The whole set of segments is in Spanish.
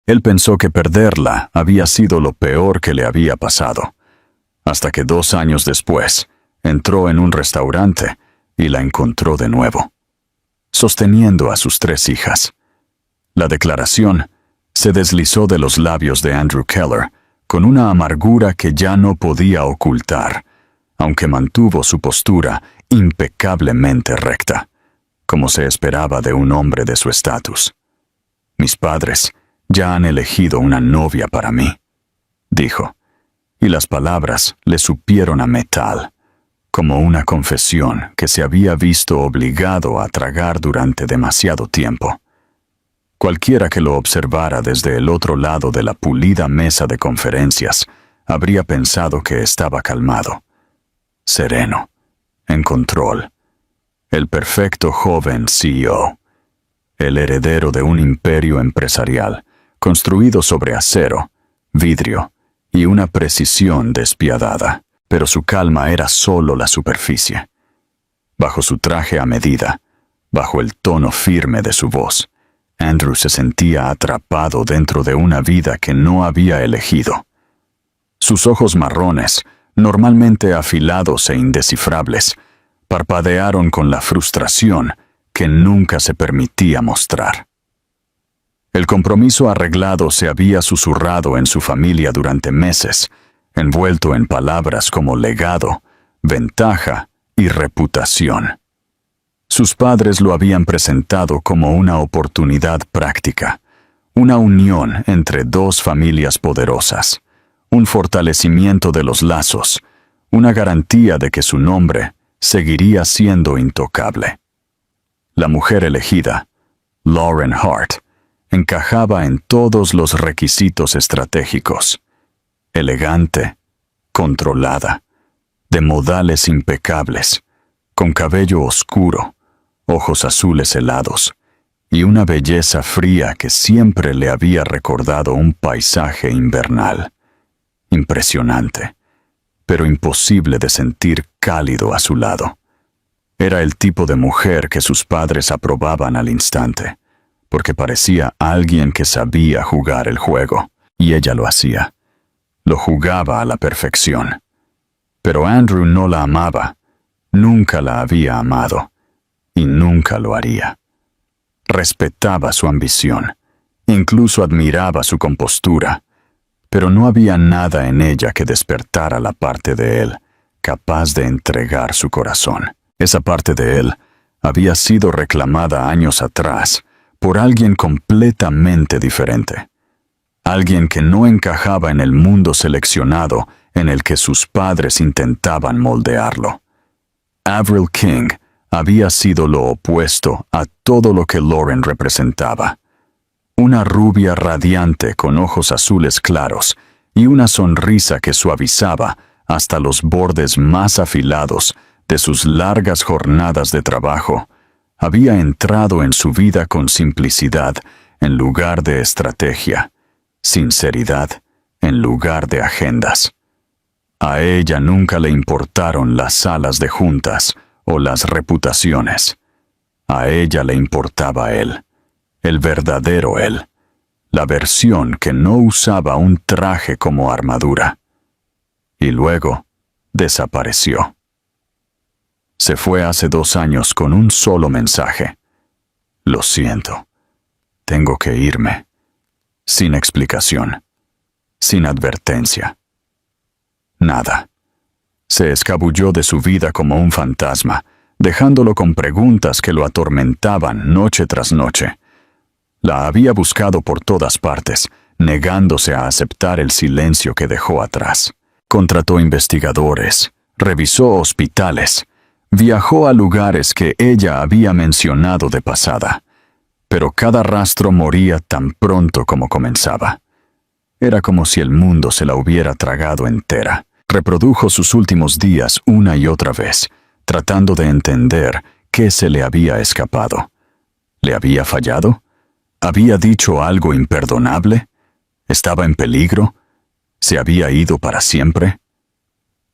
Él pensó que perderla había sido lo peor que le había pasado, hasta que 2 años después entró en un restaurante y la encontró de nuevo, sosteniendo a sus 3 hijas. La declaración se deslizó de los labios de Andrew Keller con una amargura que ya no podía ocultar, aunque mantuvo su postura impecablemente recta, como se esperaba de un hombre de su estatus. «Mis padres ya han elegido una novia para mí», dijo, y las palabras le supieron a metal, como una confesión que se había visto obligado a tragar durante demasiado tiempo. Cualquiera que lo observara desde el otro lado de la pulida mesa de conferencias habría pensado que estaba calmado, sereno, en control, el perfecto joven CEO, el heredero de un imperio empresarial construido sobre acero, vidrio y una precisión despiadada, pero su calma era solo la superficie. Bajo su traje a medida, bajo el tono firme de su voz, Andrew se sentía atrapado dentro de una vida que no había elegido. Sus ojos marrones, normalmente afilados e indescifrables, parpadearon con la frustración que nunca se permitía mostrar. El compromiso arreglado se había susurrado en su familia durante meses, envuelto en palabras como legado, ventaja y reputación. Sus padres lo habían presentado como una oportunidad práctica, una unión entre 2 familias poderosas, un fortalecimiento de los lazos, una garantía de que su nombre seguiría siendo intocable. La mujer elegida, Lauren Hart, encajaba en todos los requisitos estratégicos: elegante, controlada, de modales impecables, con cabello oscuro, ojos azules helados, y una belleza fría que siempre le había recordado un paisaje invernal. Impresionante, pero imposible de sentir cálido a su lado. Era el tipo de mujer que sus padres aprobaban al instante, porque parecía alguien que sabía jugar el juego, y ella lo hacía. Lo jugaba a la perfección. Pero Andrew no la amaba, nunca la había amado, y nunca lo haría. Respetaba su ambición, incluso admiraba su compostura, pero no había nada en ella que despertara la parte de él capaz de entregar su corazón. Esa parte de él había sido reclamada años atrás por alguien completamente diferente. Alguien que no encajaba en el mundo seleccionado en el que sus padres intentaban moldearlo. Avril King había sido lo opuesto a todo lo que Lauren representaba. Una rubia radiante con ojos azules claros y una sonrisa que suavizaba hasta los bordes más afilados de sus largas jornadas de trabajo, había entrado en su vida con simplicidad en lugar de estrategia, sinceridad en lugar de agendas. A ella nunca le importaron las salas de juntas o las reputaciones. A ella le importaba él, el verdadero él, la versión que no usaba un traje como armadura. Y luego desapareció. Se fue hace 2 años con un solo mensaje: «Lo siento, tengo que irme», sin explicación, sin advertencia. Nada. Se escabulló de su vida como un fantasma, dejándolo con preguntas que lo atormentaban noche tras noche. La había buscado por todas partes, negándose a aceptar el silencio que dejó atrás. Contrató investigadores, revisó hospitales, viajó a lugares que ella había mencionado de pasada, pero cada rastro moría tan pronto como comenzaba. Era como si el mundo se la hubiera tragado entera. Reprodujo sus últimos días una y otra vez, tratando de entender qué se le había escapado. ¿Le había fallado? ¿Había dicho algo imperdonable? ¿Estaba en peligro? ¿Se había ido para siempre?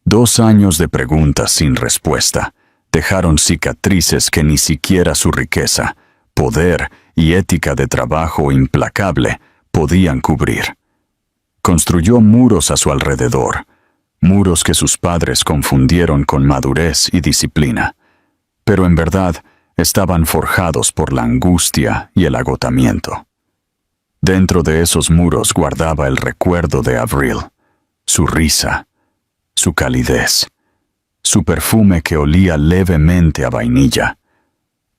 2 años de preguntas sin respuesta dejaron cicatrices que ni siquiera su riqueza, poder y ética de trabajo implacable podían cubrir. Construyó muros a su alrededor, muros que sus padres confundieron con madurez y disciplina, pero en verdad estaban forjados por la angustia y el agotamiento. Dentro de esos muros guardaba el recuerdo de Avril, su risa, su calidez, su perfume que olía levemente a vainilla,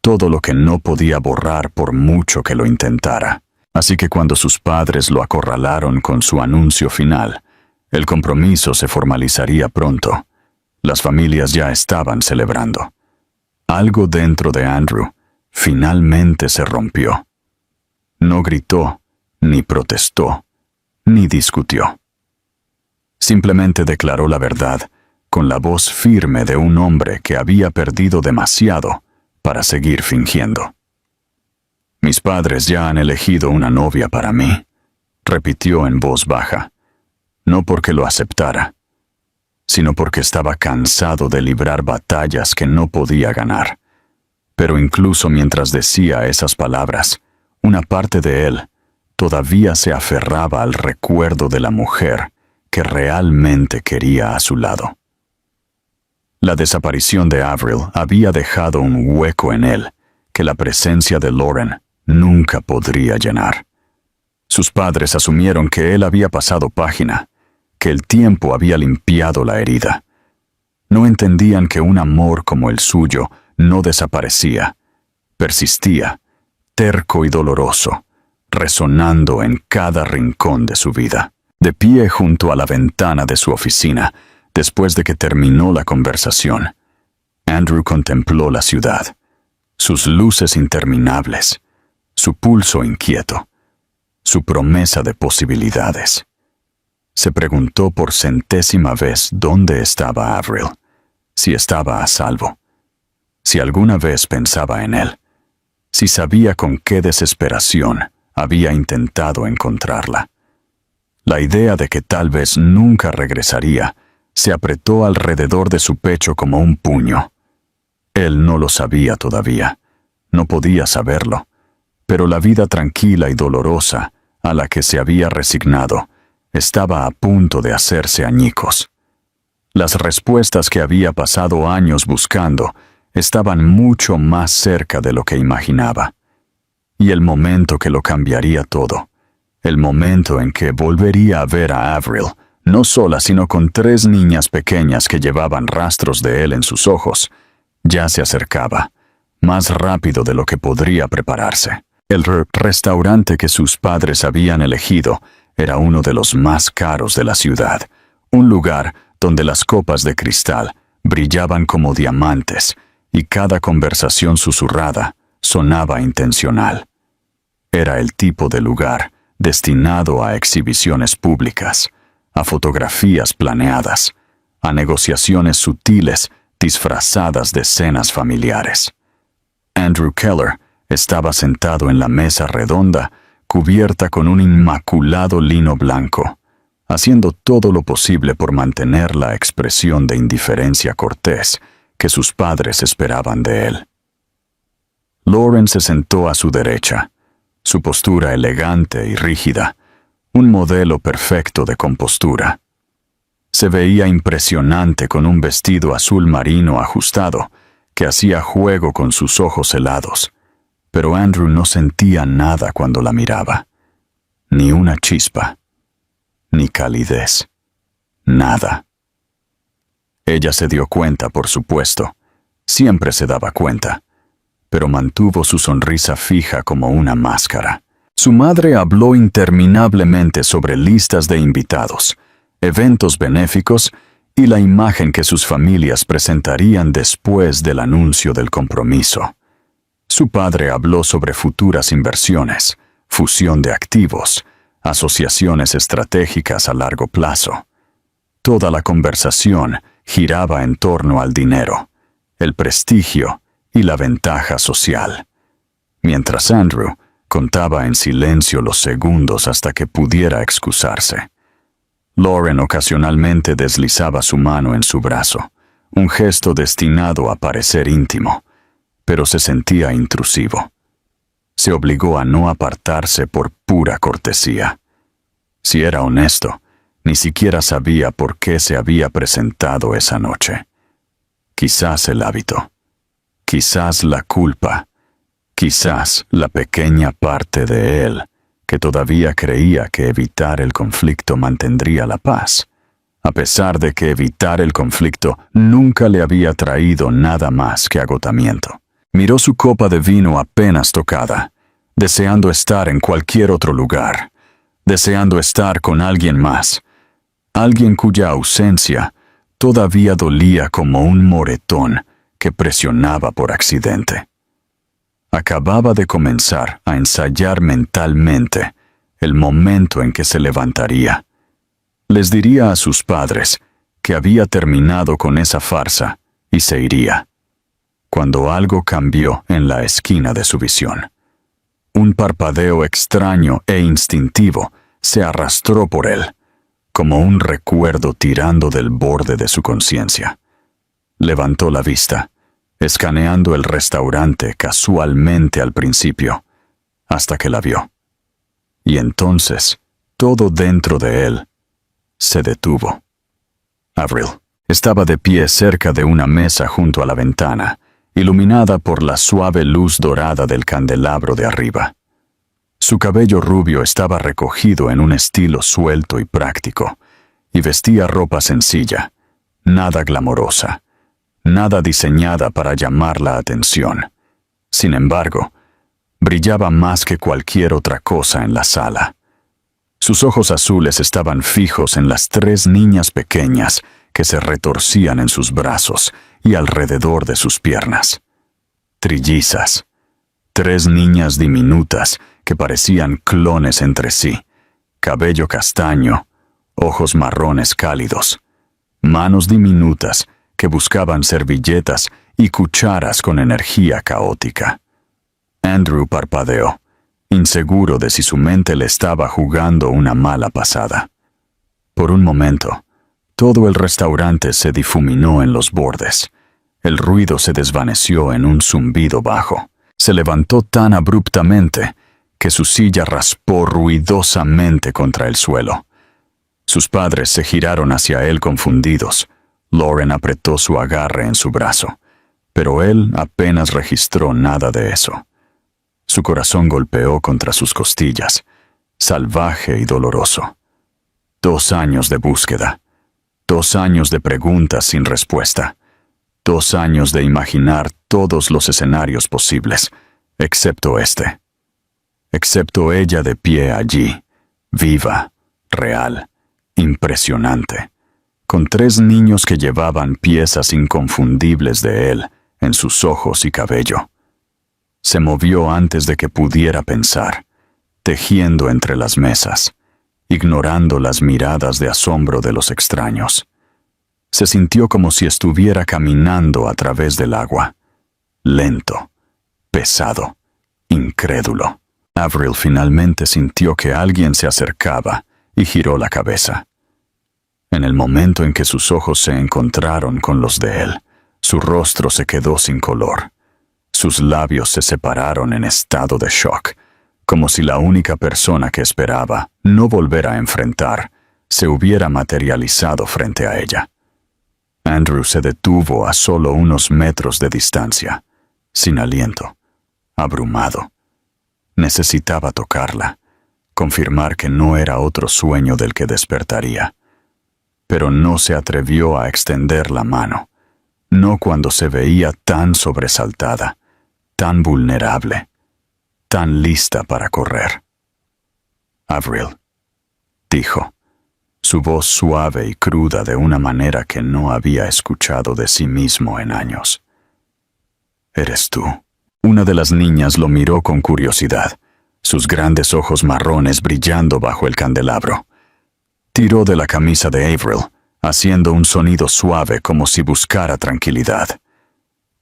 todo lo que no podía borrar por mucho que lo intentara. Así que cuando sus padres lo acorralaron con su anuncio final, el compromiso se formalizaría pronto. Las familias ya estaban celebrando. Algo dentro de Andrew finalmente se rompió. No gritó, ni protestó, ni discutió. Simplemente declaró la verdad con la voz firme de un hombre que había perdido demasiado para seguir fingiendo. «Mis padres ya han elegido una novia para mí», repitió en voz baja, no porque lo aceptara, sino porque estaba cansado de librar batallas que no podía ganar. Pero incluso mientras decía esas palabras, una parte de él todavía se aferraba al recuerdo de la mujer que realmente quería a su lado. La desaparición de Avril había dejado un hueco en él que la presencia de Lauren nunca podría llenar. Sus padres asumieron que él había pasado página, que el tiempo había limpiado la herida. No entendían que un amor como el suyo no desaparecía, persistía, terco y doloroso, resonando en cada rincón de su vida. De pie junto a la ventana de su oficina, después de que terminó la conversación, Andrew contempló la ciudad, sus luces interminables, su pulso inquieto, su promesa de posibilidades. Se preguntó por centésima vez dónde estaba Avril, si estaba a salvo, si alguna vez pensaba en él, si sabía con qué desesperación había intentado encontrarla. La idea de que tal vez nunca regresaría se apretó alrededor de su pecho como un puño. Él no lo sabía todavía, no podía saberlo, pero la vida tranquila y dolorosa a la que se había resignado estaba a punto de hacerse añicos. Las respuestas que había pasado años buscando estaban mucho más cerca de lo que imaginaba. Y el momento que lo cambiaría todo, el momento en que volvería a ver a Avril, no sola sino con 3 niñas pequeñas que llevaban rastros de él en sus ojos, ya se acercaba, más rápido de lo que podría prepararse. El restaurante que sus padres habían elegido era uno de los más caros de la ciudad, un lugar donde las copas de cristal brillaban como diamantes y cada conversación susurrada sonaba intencional. Era el tipo de lugar destinado a exhibiciones públicas, a fotografías planeadas, a negociaciones sutiles disfrazadas de cenas familiares. Andrew Keller estaba sentado en la mesa redonda, cubierta con un inmaculado lino blanco, haciendo todo lo posible por mantener la expresión de indiferencia cortés que sus padres esperaban de él. Lauren se sentó a su derecha, su postura elegante y rígida, un modelo perfecto de compostura. Se veía impresionante con un vestido azul marino ajustado que hacía juego con sus ojos helados, pero Andrew no sentía nada cuando la miraba, ni una chispa, ni calidez, nada. Ella se dio cuenta, por supuesto, siempre se daba cuenta, pero mantuvo su sonrisa fija como una máscara. Su madre habló interminablemente sobre listas de invitados, eventos benéficos y la imagen que sus familias presentarían después del anuncio del compromiso. Su padre habló sobre futuras inversiones, fusión de activos, asociaciones estratégicas a largo plazo. Toda la conversación giraba en torno al dinero, el prestigio y la ventaja social, mientras Andrew contaba en silencio los segundos hasta que pudiera excusarse. Lauren ocasionalmente deslizaba su mano en su brazo, un gesto destinado a parecer íntimo, pero se sentía intrusivo. Se obligó a no apartarse por pura cortesía. Si era honesto, ni siquiera sabía por qué se había presentado esa noche. Quizás el hábito, quizás la culpa, quizás la pequeña parte de él que todavía creía que evitar el conflicto mantendría la paz, a pesar de que evitar el conflicto nunca le había traído nada más que agotamiento. Miró su copa de vino apenas tocada, deseando estar en cualquier otro lugar, deseando estar con alguien más, alguien cuya ausencia todavía dolía como un moretón que presionaba por accidente. Acababa de comenzar a ensayar mentalmente el momento en que se levantaría. Les diría a sus padres que había terminado con esa farsa y se iría, cuando algo cambió en la esquina de su visión. Un parpadeo extraño e instintivo se arrastró por él, como un recuerdo tirando del borde de su conciencia. Levantó la vista, escaneando el restaurante casualmente al principio, hasta que la vio. Y entonces, todo dentro de él se detuvo. Avril estaba de pie cerca de una mesa junto a la ventana, iluminada por la suave luz dorada del candelabro de arriba. Su cabello rubio estaba recogido en un estilo suelto y práctico, y vestía ropa sencilla, nada glamorosa, nada diseñada para llamar la atención. Sin embargo, brillaba más que cualquier otra cosa en la sala. Sus ojos azules estaban fijos en las 3 niñas pequeñas que se retorcían en sus brazos y alrededor de sus piernas. Trillizas, 3 niñas diminutas que parecían clones entre sí, cabello castaño, ojos marrones cálidos, manos diminutas que buscaban servilletas y cucharas con energía caótica. Andrew parpadeó, inseguro de si su mente le estaba jugando una mala pasada. Por un momento, todo el restaurante se difuminó en los bordes. El ruido se desvaneció en un zumbido bajo. Se levantó tan abruptamente que su silla raspó ruidosamente contra el suelo. Sus padres se giraron hacia él confundidos. Lauren apretó su agarre en su brazo, pero él apenas registró nada de eso. Su corazón golpeó contra sus costillas, salvaje y doloroso. 2 años de búsqueda, 2 años de preguntas sin respuesta, 2 años de imaginar todos los escenarios posibles, excepto este. Excepto ella de pie allí, viva, real, impresionante, con 3 niños que llevaban piezas inconfundibles de él en sus ojos y cabello. Se movió antes de que pudiera pensar, tejiendo entre las mesas, ignorando las miradas de asombro de los extraños. Se sintió como si estuviera caminando a través del agua, lento, pesado, incrédulo. Avril finalmente sintió que alguien se acercaba y giró la cabeza. En el momento en que sus ojos se encontraron con los de él, su rostro se quedó sin color. Sus labios se separaron en estado de shock, como si la única persona que esperaba no volver a enfrentar se hubiera materializado frente a ella. Andrew se detuvo a solo unos metros de distancia, sin aliento, abrumado. Necesitaba tocarla, confirmar que no era otro sueño del que despertaría. Pero no se atrevió a extender la mano, no cuando se veía tan sobresaltada, tan vulnerable, tan lista para correr. Avril, dijo, su voz suave y cruda de una manera que no había escuchado de sí mismo en años. «¿Eres tú?» Una de las niñas lo miró con curiosidad, sus grandes ojos marrones brillando bajo el candelabro. Tiró de la camisa de Avril, haciendo un sonido suave como si buscara tranquilidad.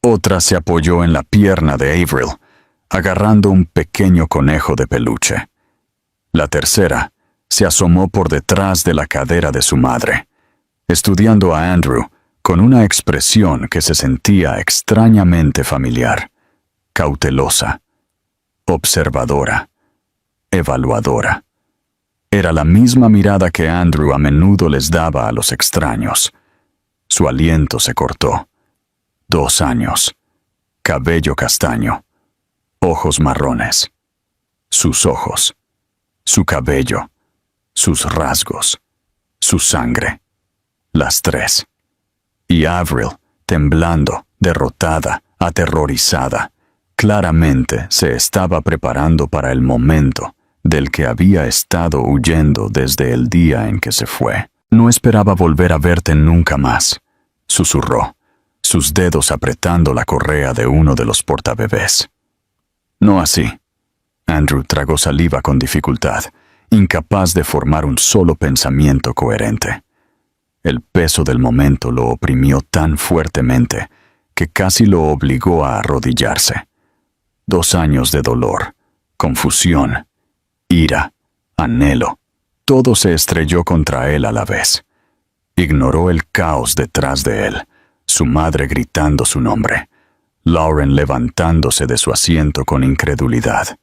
Otra se apoyó en la pierna de Avril, agarrando un pequeño conejo de peluche. La tercera se asomó por detrás de la cadera de su madre, estudiando a Andrew con una expresión que se sentía extrañamente familiar, cautelosa. observadora, evaluadora. Era la misma mirada que Andrew a menudo les daba a los extraños. Su aliento se cortó. 2 años. Cabello castaño. Ojos marrones. Sus ojos. Su cabello. Sus rasgos. Su sangre. Las 3. Y Avril, temblando, derrotada, aterrorizada, claramente se estaba preparando para el momento del que había estado huyendo desde el día en que se fue. No esperaba volver a verte nunca más, susurró, sus dedos apretando la correa de uno de los portabebés. No así. Andrew tragó saliva con dificultad, incapaz de formar un solo pensamiento coherente. El peso del momento lo oprimió tan fuertemente que casi lo obligó a arrodillarse. 2 años de dolor, confusión, ira, anhelo, todo se estrelló contra él a la vez. Ignoró el caos detrás de él, su madre gritando su nombre, Lauren levantándose de su asiento con incredulidad,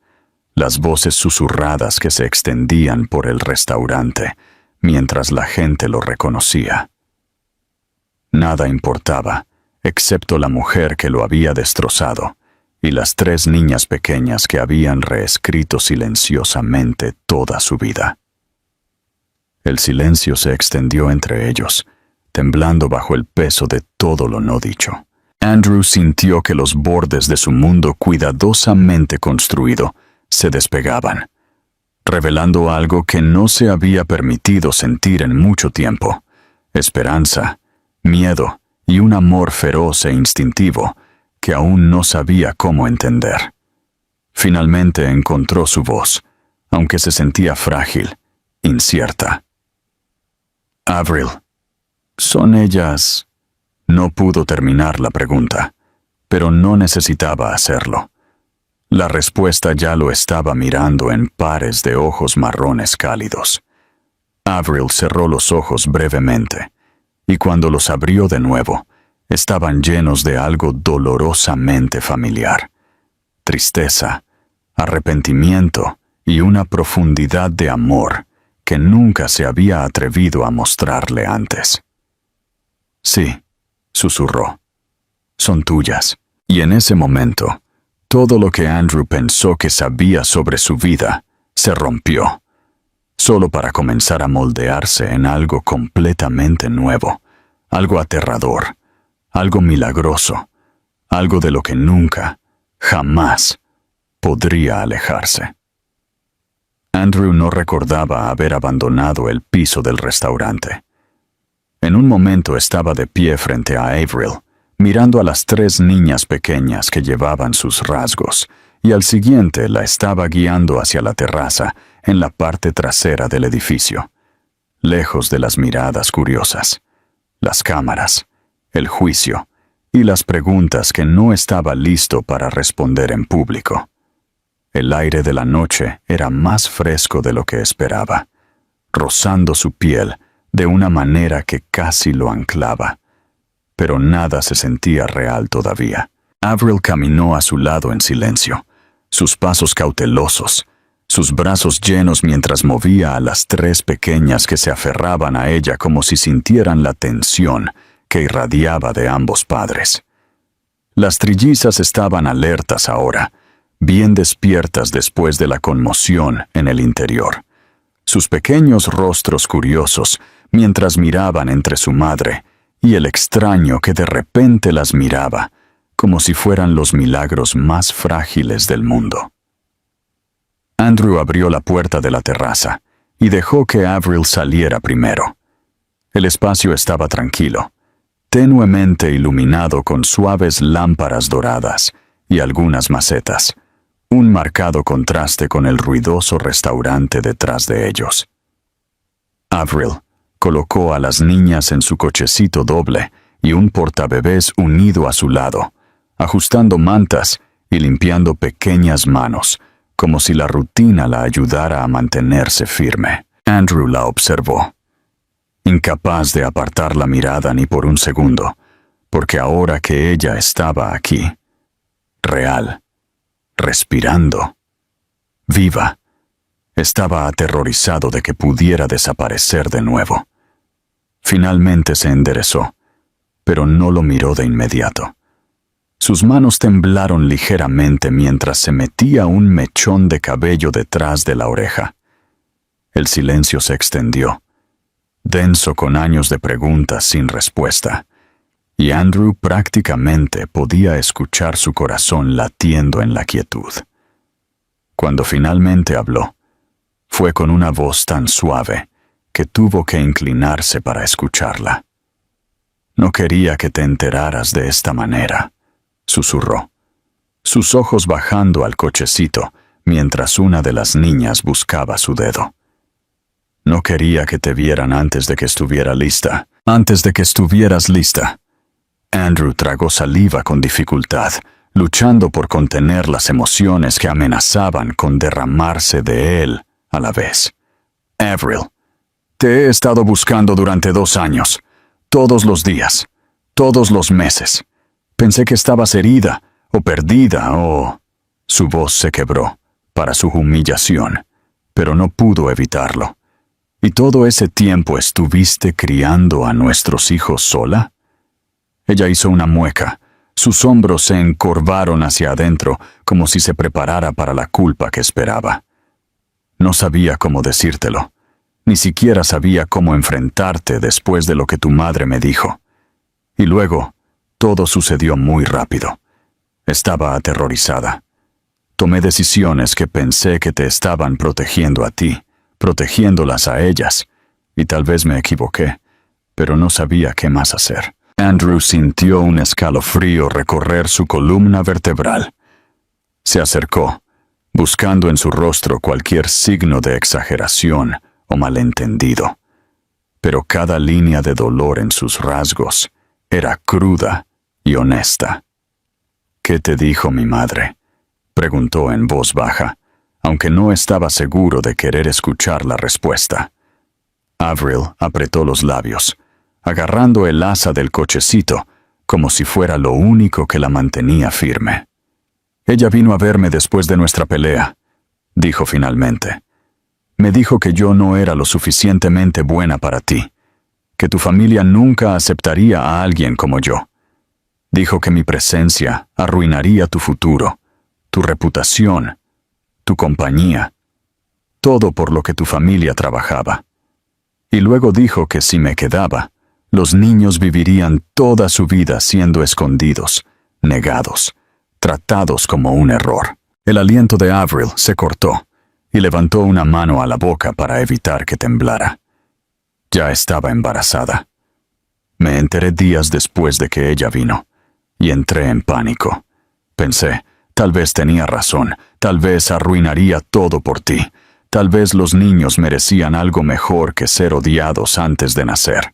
las voces susurradas que se extendían por el restaurante mientras la gente lo reconocía. Nada importaba, excepto la mujer que lo había destrozado y las 3 niñas pequeñas que habían reescrito silenciosamente toda su vida. El silencio se extendió entre ellos, temblando bajo el peso de todo lo no dicho. Andrew sintió que los bordes de su mundo cuidadosamente construido se despegaban, revelando algo que no se había permitido sentir en mucho tiempo: esperanza, miedo y un amor feroz e instintivo que aún no sabía cómo entender. Finalmente encontró su voz, aunque se sentía frágil, incierta. Avril, ¿son ellas? No pudo terminar la pregunta, pero no necesitaba hacerlo. La respuesta ya lo estaba mirando en pares de ojos marrones cálidos. Avril cerró los ojos brevemente, y cuando los abrió de nuevo, estaban llenos de algo dolorosamente familiar: tristeza, arrepentimiento y una profundidad de amor que nunca se había atrevido a mostrarle antes. Sí, susurró, son tuyas. Y en ese momento, todo lo que Andrew pensó que sabía sobre su vida se rompió, solo para comenzar a moldearse en algo completamente nuevo, algo aterrador, algo milagroso, algo de lo que nunca, jamás, podría alejarse. Andrew no recordaba haber abandonado el piso del restaurante. En un momento estaba de pie frente a Avril, mirando a las 3 niñas pequeñas que llevaban sus rasgos, y al siguiente la estaba guiando hacia la terraza en la parte trasera del edificio, lejos de las miradas curiosas, las cámaras, el juicio y las preguntas que no estaba listo para responder en público. El aire de la noche era más fresco de lo que esperaba, rozando su piel de una manera que casi lo anclaba, pero nada se sentía real todavía. Avril caminó a su lado en silencio, sus pasos cautelosos, sus brazos llenos mientras movía a las 3 pequeñas que se aferraban a ella como si sintieran la tensión que irradiaba de ambos padres. Las trillizas estaban alertas ahora, bien despiertas después de la conmoción en el interior. Sus pequeños rostros curiosos mientras miraban entre su madre y el extraño que de repente las miraba, como si fueran los milagros más frágiles del mundo. Andrew abrió la puerta de la terraza y dejó que Avril saliera primero. El espacio estaba tranquilo, tenuemente iluminado con suaves lámparas doradas y algunas macetas, un marcado contraste con el ruidoso restaurante detrás de ellos. Avril colocó a las niñas en su cochecito doble y un portabebés unido a su lado, ajustando mantas y limpiando pequeñas manos, como si la rutina la ayudara a mantenerse firme. Andrew la observó, incapaz de apartar la mirada ni por un segundo, porque ahora que ella estaba aquí, real, respirando, viva. Estaba aterrorizado de que pudiera desaparecer de nuevo. Finalmente se enderezó, pero no lo miró de inmediato. Sus manos temblaron ligeramente mientras se metía un mechón de cabello detrás de la oreja. El silencio se extendió, denso con años de preguntas sin respuesta, y Andrew prácticamente podía escuchar su corazón latiendo en la quietud. Cuando finalmente habló, fue con una voz tan suave que tuvo que inclinarse para escucharla. «No quería que te enteraras de esta manera», susurró, sus ojos bajando al cochecito mientras una de las niñas buscaba su dedo. «No quería que te vieran antes de que estuviera lista, antes de que estuvieras lista». Andrew tragó saliva con dificultad, luchando por contener las emociones que amenazaban con derramarse de él a la vez. «Avril, te he estado buscando durante 2 años, todos los días, todos los meses. Pensé que estabas herida, o perdida, o...» Su voz se quebró, para su humillación, pero no pudo evitarlo. «¿Y todo ese tiempo estuviste criando a nuestros hijos sola?» Ella hizo una mueca. Sus hombros se encorvaron hacia adentro, como si se preparara para la culpa que esperaba. No sabía cómo decírtelo. Ni siquiera sabía cómo enfrentarte después de lo que tu madre me dijo. Y luego, todo sucedió muy rápido. Estaba aterrorizada. Tomé decisiones que pensé que te estaban protegiendo a ti, protegiéndolas a ellas, y tal vez me equivoqué, pero no sabía qué más hacer. Andrew sintió un escalofrío recorrer su columna vertebral. Se acercó, buscando en su rostro cualquier signo de exageración o malentendido. Pero cada línea de dolor en sus rasgos era cruda y honesta. «¿Qué te dijo mi madre?», preguntó en voz baja, aunque no estaba seguro de querer escuchar la respuesta. Avril apretó los labios, agarrando el asa del cochecito, como si fuera lo único que la mantenía firme. «Ella vino a verme después de nuestra pelea», dijo finalmente. «Me dijo que yo no era lo suficientemente buena para ti, que tu familia nunca aceptaría a alguien como yo. Dijo que mi presencia arruinaría tu futuro, tu reputación, tu compañía, todo por lo que tu familia trabajaba. Y luego dijo que si me quedaba, los niños vivirían toda su vida siendo escondidos, negados, tratados como un error». El aliento de Avril se cortó y levantó una mano a la boca para evitar que temblara. Ya estaba embarazada. Me enteré días después de que ella vino, y entré en pánico. Pensé, tal vez tenía razón, tal vez arruinaría todo por ti, tal vez los niños merecían algo mejor que ser odiados antes de nacer.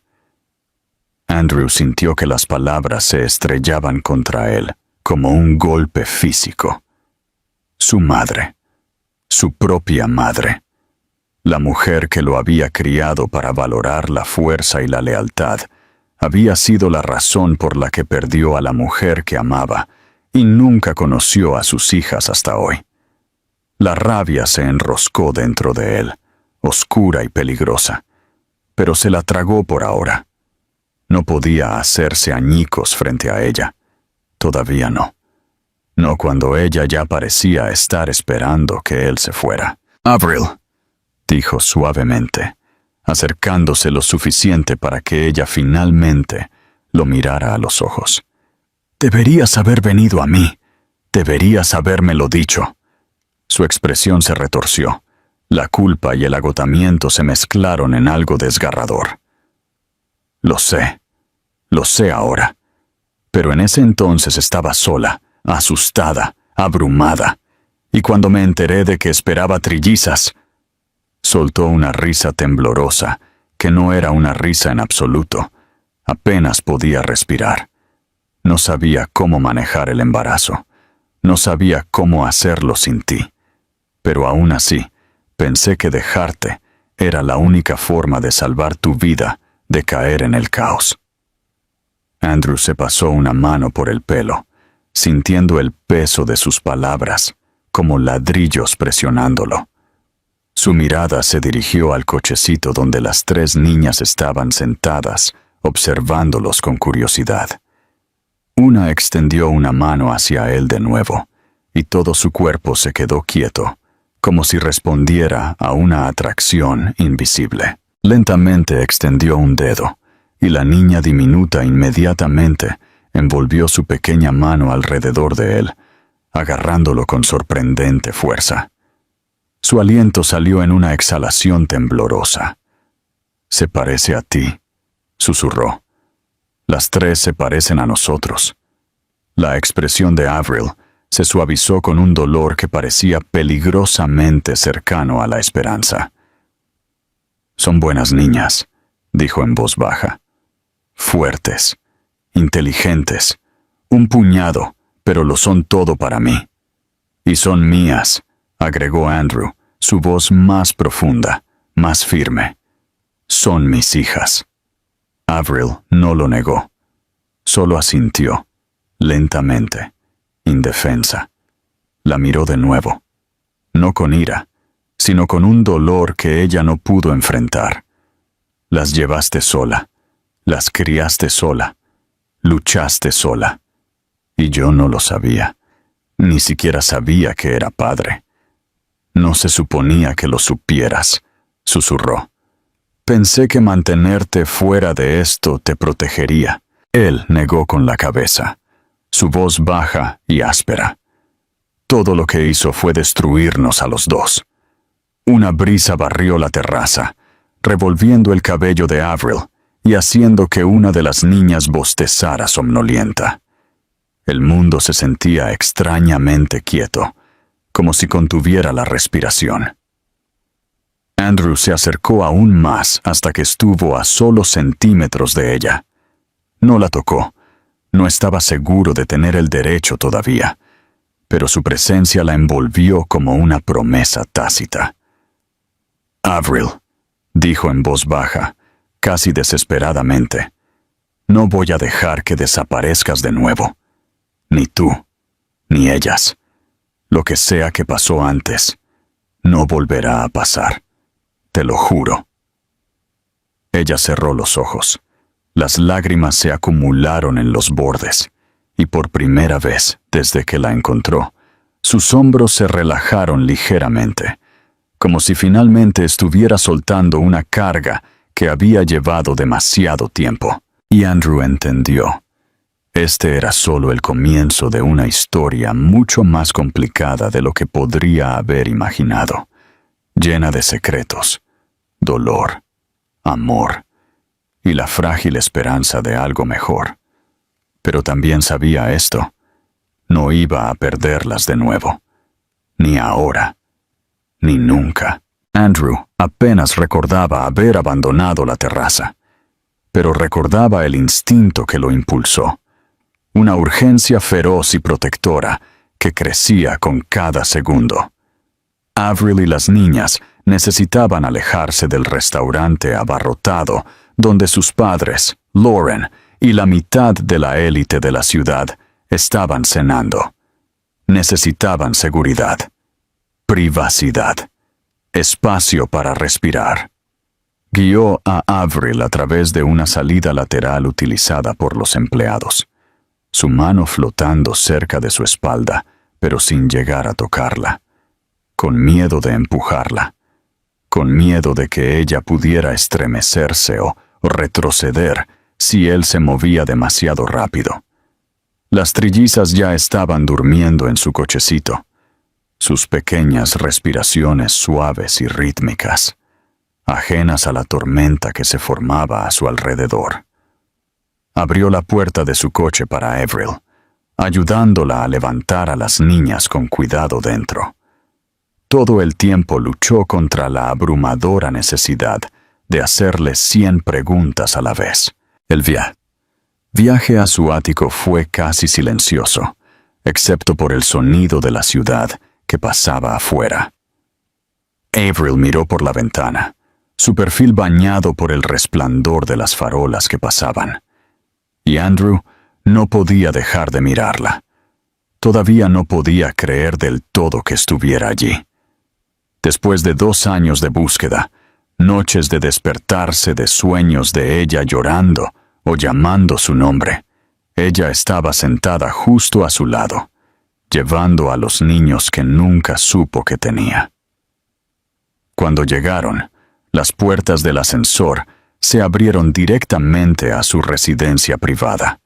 Andrew sintió que las palabras se estrellaban contra él, como un golpe físico. Su madre, su propia madre, la mujer que lo había criado para valorar la fuerza y la lealtad, había sido la razón por la que perdió a la mujer que amaba y nunca conoció a sus hijas hasta hoy. La rabia se enroscó dentro de él, oscura y peligrosa, pero se la tragó por ahora. No podía hacerse añicos frente a ella. Todavía no. No cuando ella ya parecía estar esperando que él se fuera. «Avril», dijo suavemente, acercándose lo suficiente para que ella finalmente lo mirara a los ojos. «Deberías haber venido a mí. Deberías habérmelo dicho». Su expresión se retorció. La culpa y el agotamiento se mezclaron en algo desgarrador. Lo sé ahora. Pero en ese entonces estaba sola, asustada, abrumada, y cuando me enteré de que esperaba trillizas, soltó una risa temblorosa, que no era una risa en absoluto. Apenas podía respirar. No sabía cómo manejar el embarazo. No sabía cómo hacerlo sin ti. Pero aún así, pensé que dejarte era la única forma de salvar tu vida de caer en el caos. Andrew se pasó una mano por el pelo, sintiendo el peso de sus palabras, como ladrillos presionándolo. Su mirada se dirigió al cochecito donde las 3 niñas estaban sentadas, observándolos con curiosidad. Una extendió una mano hacia él de nuevo, y todo su cuerpo se quedó quieto, como si respondiera a una atracción invisible. Lentamente extendió un dedo, y la niña diminuta inmediatamente envolvió su pequeña mano alrededor de él, agarrándolo con sorprendente fuerza. Su aliento salió en una exhalación temblorosa. «Se parece a ti», susurró. «Las 3 se parecen a nosotros». La expresión de Avril se suavizó con un dolor que parecía peligrosamente cercano a la esperanza. «Son buenas niñas», dijo en voz baja. «Fuertes, inteligentes, un puñado, pero lo son todo para mí. Y son mías», agregó Andrew, su voz más profunda, más firme. «Son mis hijas». Avril no lo negó. Solo asintió, lentamente, indefensa. La miró de nuevo, no con ira, sino con un dolor que ella no pudo enfrentar. «Las llevaste sola, las criaste sola, luchaste sola. Y yo no lo sabía, ni siquiera sabía que era padre». «No se suponía que lo supieras», susurró. «Pensé que mantenerte fuera de esto te protegería». Él negó con la cabeza, su voz baja y áspera. «Todo lo que hizo fue destruirnos a los 2. Una brisa barrió la terraza, revolviendo el cabello de Avril y haciendo que una de las niñas bostezara somnolienta. El mundo se sentía extrañamente quieto, como si contuviera la respiración. Andrew se acercó aún más hasta que estuvo a solo centímetros de ella. No la tocó. No estaba seguro de tener el derecho todavía, pero su presencia la envolvió como una promesa tácita. «Avril», dijo en voz baja, casi desesperadamente, «no voy a dejar que desaparezcas de nuevo. Ni tú, ni ellas. Lo que sea que pasó antes, no volverá a pasar. Te lo juro». Ella cerró los ojos. Las lágrimas se acumularon en los bordes, y por primera vez desde que la encontró, sus hombros se relajaron ligeramente, como si finalmente estuviera soltando una carga que había llevado demasiado tiempo. Y Andrew entendió. Este era solo el comienzo de una historia mucho más complicada de lo que podría haber imaginado, llena de secretos, dolor, amor y la frágil esperanza de algo mejor. Pero también sabía esto: no iba a perderlas de nuevo, ni ahora, ni nunca. Andrew apenas recordaba haber abandonado la terraza, pero recordaba el instinto que lo impulsó, una urgencia feroz y protectora que crecía con cada segundo. Avril y las niñas necesitaban alejarse del restaurante abarrotado donde sus padres, Lauren, y la mitad de la élite de la ciudad estaban cenando. Necesitaban seguridad, privacidad, espacio para respirar. Guió a Avril a través de una salida lateral utilizada por los empleados, su mano flotando cerca de su espalda, pero sin llegar a tocarla, con miedo de empujarla, con miedo de que ella pudiera estremecerse o retroceder si él se movía demasiado rápido. Las trillizas ya estaban durmiendo en su cochecito, sus pequeñas respiraciones suaves y rítmicas, ajenas a la tormenta que se formaba a su alrededor. Abrió la puerta de su coche para Avril, ayudándola a levantar a las niñas con cuidado dentro. Todo el tiempo luchó contra la abrumadora necesidad de hacerle 100 preguntas a la vez. El viaje a su ático fue casi silencioso, excepto por el sonido de la ciudad que pasaba afuera. Avril miró por la ventana, su perfil bañado por el resplandor de las farolas que pasaban. Y Andrew no podía dejar de mirarla. Todavía no podía creer del todo que estuviera allí. Después de 2 años de búsqueda, noches de despertarse de sueños de ella llorando o llamando su nombre, ella estaba sentada justo a su lado, llevando a los niños que nunca supo que tenía. Cuando llegaron, las puertas del ascensor se abrieron directamente a su residencia privada.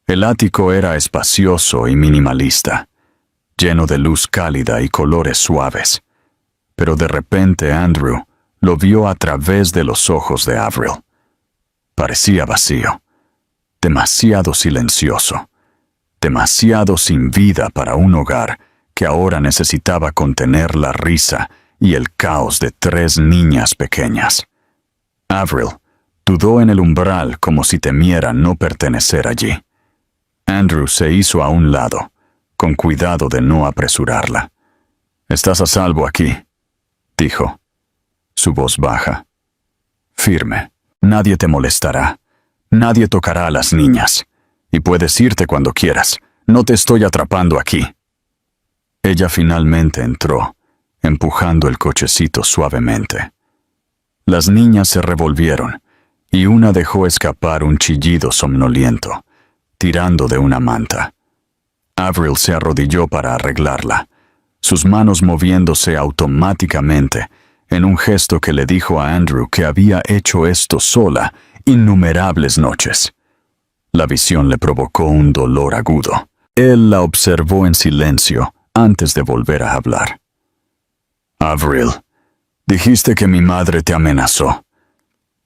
El ático era espacioso y minimalista, lleno de luz cálida y colores suaves. Pero de repente Andrew lo vio a través de los ojos de Avril. Parecía vacío, demasiado silencioso, demasiado sin vida para un hogar que ahora necesitaba contener la risa y el caos de 3 niñas pequeñas. Avril dudó en el umbral como si temiera no pertenecer allí. Andrew se hizo a un lado, con cuidado de no apresurarla. «Estás a salvo aquí», dijo, su voz baja. «Firme. Nadie te molestará. Nadie tocará a las niñas. Y puedes irte cuando quieras. No te estoy atrapando aquí». Ella finalmente entró, empujando el cochecito suavemente. Las niñas se revolvieron, y una dejó escapar un chillido somnoliento, tirando de una manta. Avril se arrodilló para arreglarla, sus manos moviéndose automáticamente, en un gesto que le dijo a Andrew que había hecho esto sola innumerables noches. La visión le provocó un dolor agudo. Él la observó en silencio antes de volver a hablar. «Avril, dijiste que mi madre te amenazó.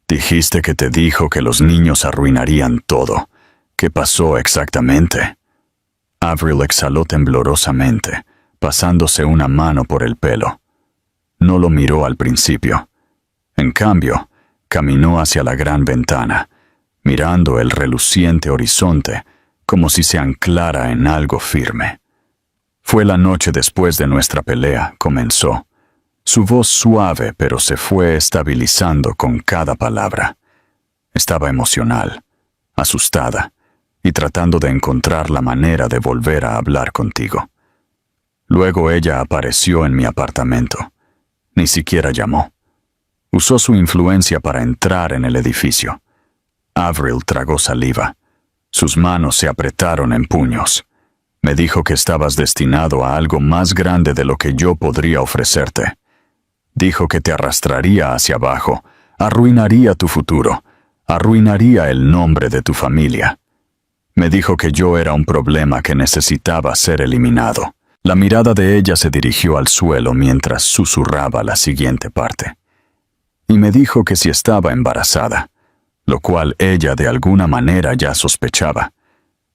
Dijiste que te dijo que los niños arruinarían todo. ¿Qué pasó exactamente?» Avril exhaló temblorosamente, pasándose una mano por el pelo. No lo miró al principio. En cambio, caminó hacia la gran ventana, mirando el reluciente horizonte como si se anclara en algo firme. «Fue la noche después de nuestra pelea», comenzó. Su voz suave pero se fue estabilizando con cada palabra. Estaba emocional, asustada, y tratando de encontrar la manera de volver a hablar contigo. Luego ella apareció en mi apartamento. Ni siquiera llamó. Usó su influencia para entrar en el edificio. Avril tragó saliva. Sus manos se apretaron en puños. Me dijo que estabas destinado a algo más grande de lo que yo podría ofrecerte. Dijo que te arrastraría hacia abajo, arruinaría tu futuro, arruinaría el nombre de tu familia. Me dijo que yo era un problema que necesitaba ser eliminado. La mirada de ella se dirigió al suelo mientras susurraba la siguiente parte. Y me dijo que si estaba embarazada, lo cual ella de alguna manera ya sospechaba,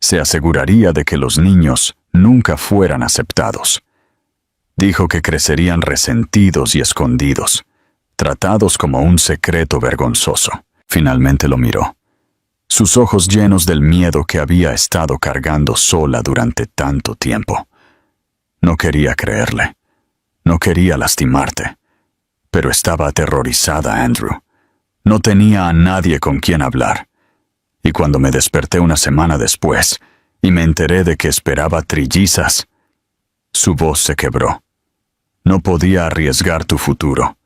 se aseguraría de que los niños nunca fueran aceptados. Dijo que crecerían resentidos y escondidos, tratados como un secreto vergonzoso. Finalmente lo miró, sus ojos llenos del miedo que había estado cargando sola durante tanto tiempo. No quería creerle, no quería lastimarte, pero estaba aterrorizada, Andrew. No tenía a nadie con quien hablar. Y cuando me desperté una semana después y me enteré de que esperaba trillizas, su voz se quebró. No podía arriesgar tu futuro.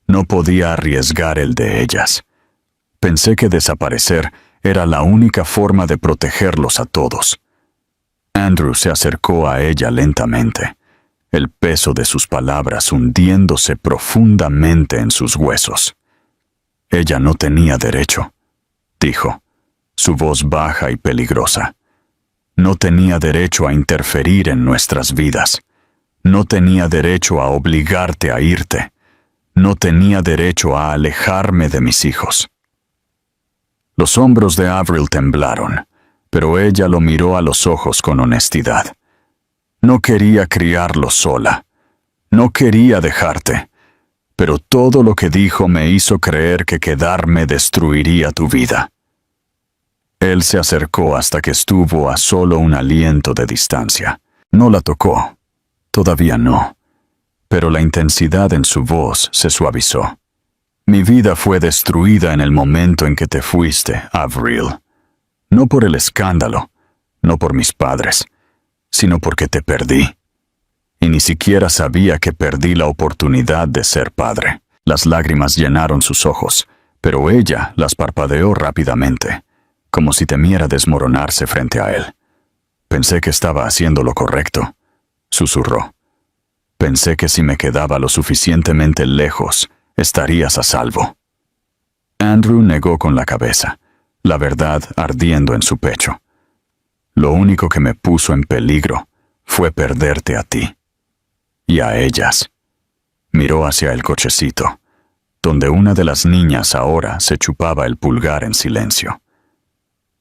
No podía arriesgar el de ellas. Pensé que desaparecer era la única forma de protegerlos a todos. Andrew se acercó a ella lentamente, el peso de sus palabras hundiéndose profundamente en sus huesos. Ella no tenía derecho, dijo, su voz baja y peligrosa. No tenía derecho a interferir en nuestras vidas. No tenía derecho a obligarte a irte. No tenía derecho a alejarme de mis hijos. Los hombros de Avril temblaron, pero ella lo miró a los ojos con honestidad. No quería criarlos sola. No quería dejarte. Pero todo lo que dijo me hizo creer que quedarme destruiría tu vida. Él se acercó hasta que estuvo a solo un aliento de distancia. No la tocó. Todavía no. Pero la intensidad en su voz se suavizó. Mi vida fue destruida en el momento en que te fuiste, Avril. No por el escándalo, no por mis padres. sino porque te perdí. Y ni siquiera sabía que perdí la oportunidad de ser padre. Las lágrimas llenaron sus ojos, pero ella las parpadeó rápidamente, como si temiera desmoronarse frente a él. Pensé que estaba haciendo lo correcto, susurró. Pensé que si me quedaba lo suficientemente lejos, estarías a salvo. Andrew negó con la cabeza, la verdad ardiendo en su pecho. Lo único que me puso en peligro fue perderte a ti. Y a ellas. Miró hacia el cochecito, donde una de las niñas ahora se chupaba el pulgar en silencio.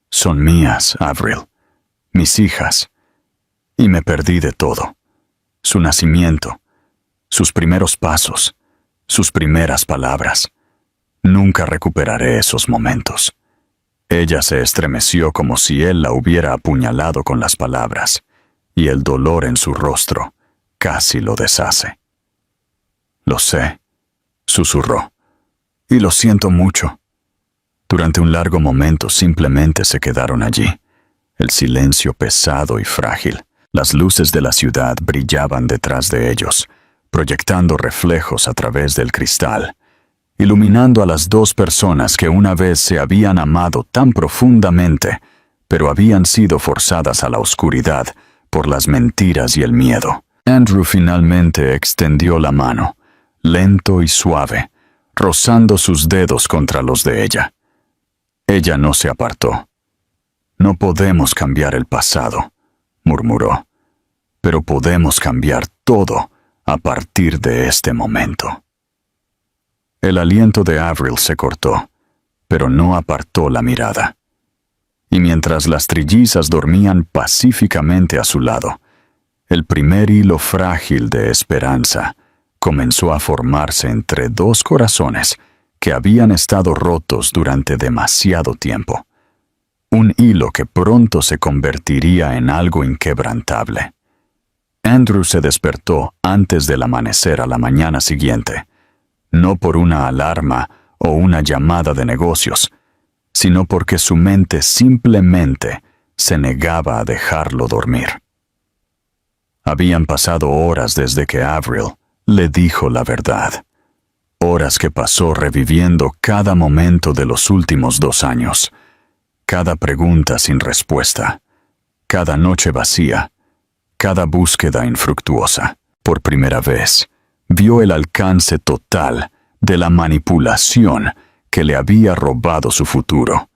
Son mías, Avril, mis hijas, y me perdí de todo. Su nacimiento, sus primeros pasos, sus primeras palabras. Nunca recuperaré esos momentos. Ella se estremeció como si él la hubiera apuñalado con las palabras, y el dolor en su rostro casi lo deshace. Lo sé, susurró, y lo siento mucho. Durante un largo momento simplemente se quedaron allí, el silencio pesado y frágil. Las luces de la ciudad brillaban detrás de ellos, proyectando reflejos a través del cristal, iluminando a las dos personas que una vez se habían amado tan profundamente, pero habían sido forzadas a la oscuridad por las mentiras y el miedo. Andrew finalmente extendió la mano, lento y suave, rozando sus dedos contra los de ella. Ella no se apartó. No podemos cambiar el pasado, murmuró, pero podemos cambiar todo a partir de este momento. El aliento de Avril se cortó, pero no apartó la mirada. Y mientras las trillizas dormían pacíficamente a su lado, el primer hilo frágil de esperanza comenzó a formarse entre dos corazones que habían estado rotos durante demasiado tiempo. Un hilo que pronto se convertiría en algo inquebrantable. Andrew se despertó antes del amanecer a la mañana siguiente, no por una alarma o una llamada de negocios, sino porque su mente simplemente se negaba a dejarlo dormir. Habían pasado horas desde que Avril le dijo la verdad. Horas que pasó reviviendo cada momento de los últimos 2 años, cada pregunta sin respuesta, cada noche vacía, cada búsqueda infructuosa. Por primera vez, vio el alcance total de la manipulación que le había robado su futuro,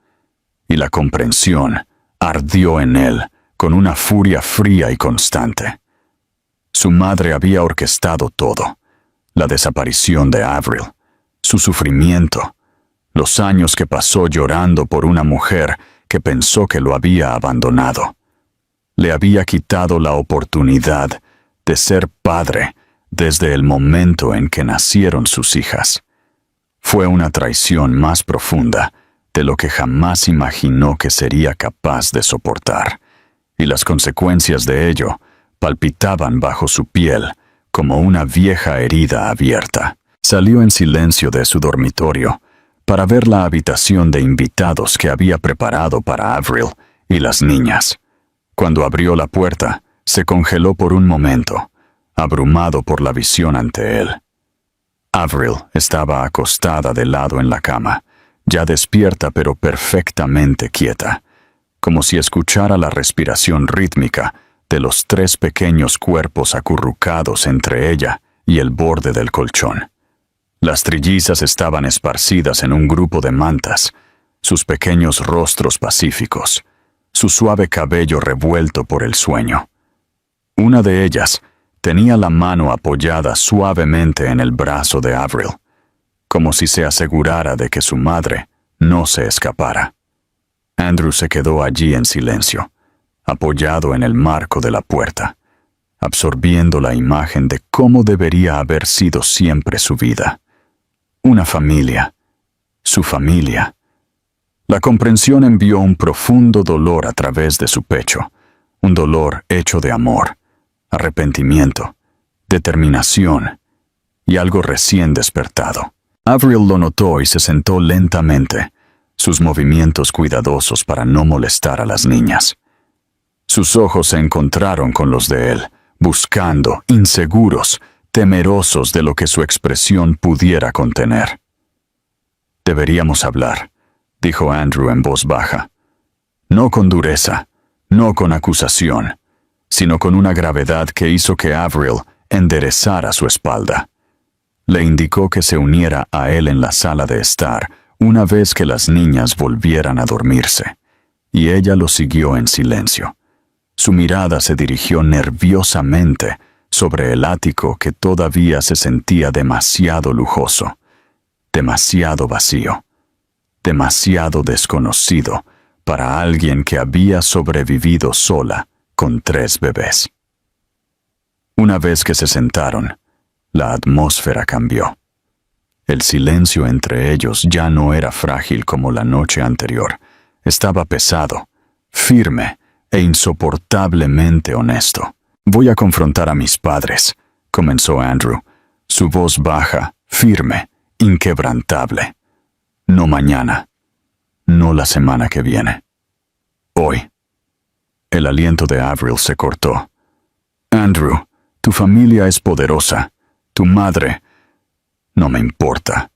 y la comprensión ardió en él con una furia fría y constante. Su madre había orquestado todo: la desaparición de Avril, su sufrimiento, los años que pasó llorando por una mujer que pensó que lo había abandonado. Le había quitado la oportunidad de ser padre desde el momento en que nacieron sus hijas. Fue una traición más profunda de lo que jamás imaginó que sería capaz de soportar, y las consecuencias de ello palpitaban bajo su piel como una vieja herida abierta. Salió en silencio de su dormitorio para ver la habitación de invitados que había preparado para Avril y las niñas. Cuando abrió la puerta, se congeló por un momento, abrumado por la visión ante él. Avril estaba acostada de lado en la cama, ya despierta pero perfectamente quieta, como si escuchara la respiración rítmica de los 3 pequeños cuerpos acurrucados entre ella y el borde del colchón. Las trillizas estaban esparcidas en un grupo de mantas, sus pequeños rostros pacíficos, su suave cabello revuelto por el sueño. Una de ellas tenía la mano apoyada suavemente en el brazo de Avril, como si se asegurara de que su madre no se escapara. Andrew se quedó allí en silencio, apoyado en el marco de la puerta, absorbiendo la imagen de cómo debería haber sido siempre su vida. Una familia, su familia. La comprensión envió un profundo dolor a través de su pecho, un dolor hecho de amor, arrepentimiento, determinación y algo recién despertado. Avril lo notó y se sentó lentamente, sus movimientos cuidadosos para no molestar a las niñas. Sus ojos se encontraron con los de él, buscando, inseguros, temerosos de lo que su expresión pudiera contener. «Deberíamos hablar», dijo Andrew en voz baja. No con dureza, no con acusación, sino con una gravedad que hizo que Avril enderezara su espalda. Le indicó que se uniera a él en la sala de estar una vez que las niñas volvieran a dormirse, y ella lo siguió en silencio. Su mirada se dirigió nerviosamente sobre el ático que todavía se sentía demasiado lujoso, demasiado vacío, demasiado desconocido para alguien que había sobrevivido sola con 3 bebés. Una vez que se sentaron, la atmósfera cambió. El silencio entre ellos ya no era frágil como la noche anterior. Estaba pesado, firme e insoportablemente honesto. «Voy a confrontar a mis padres», comenzó Andrew, su voz baja, firme, inquebrantable. «No mañana, no la semana que viene. Hoy». El aliento de Avril se cortó. «Andrew, tu familia es poderosa. Tu madre...» «No me importa».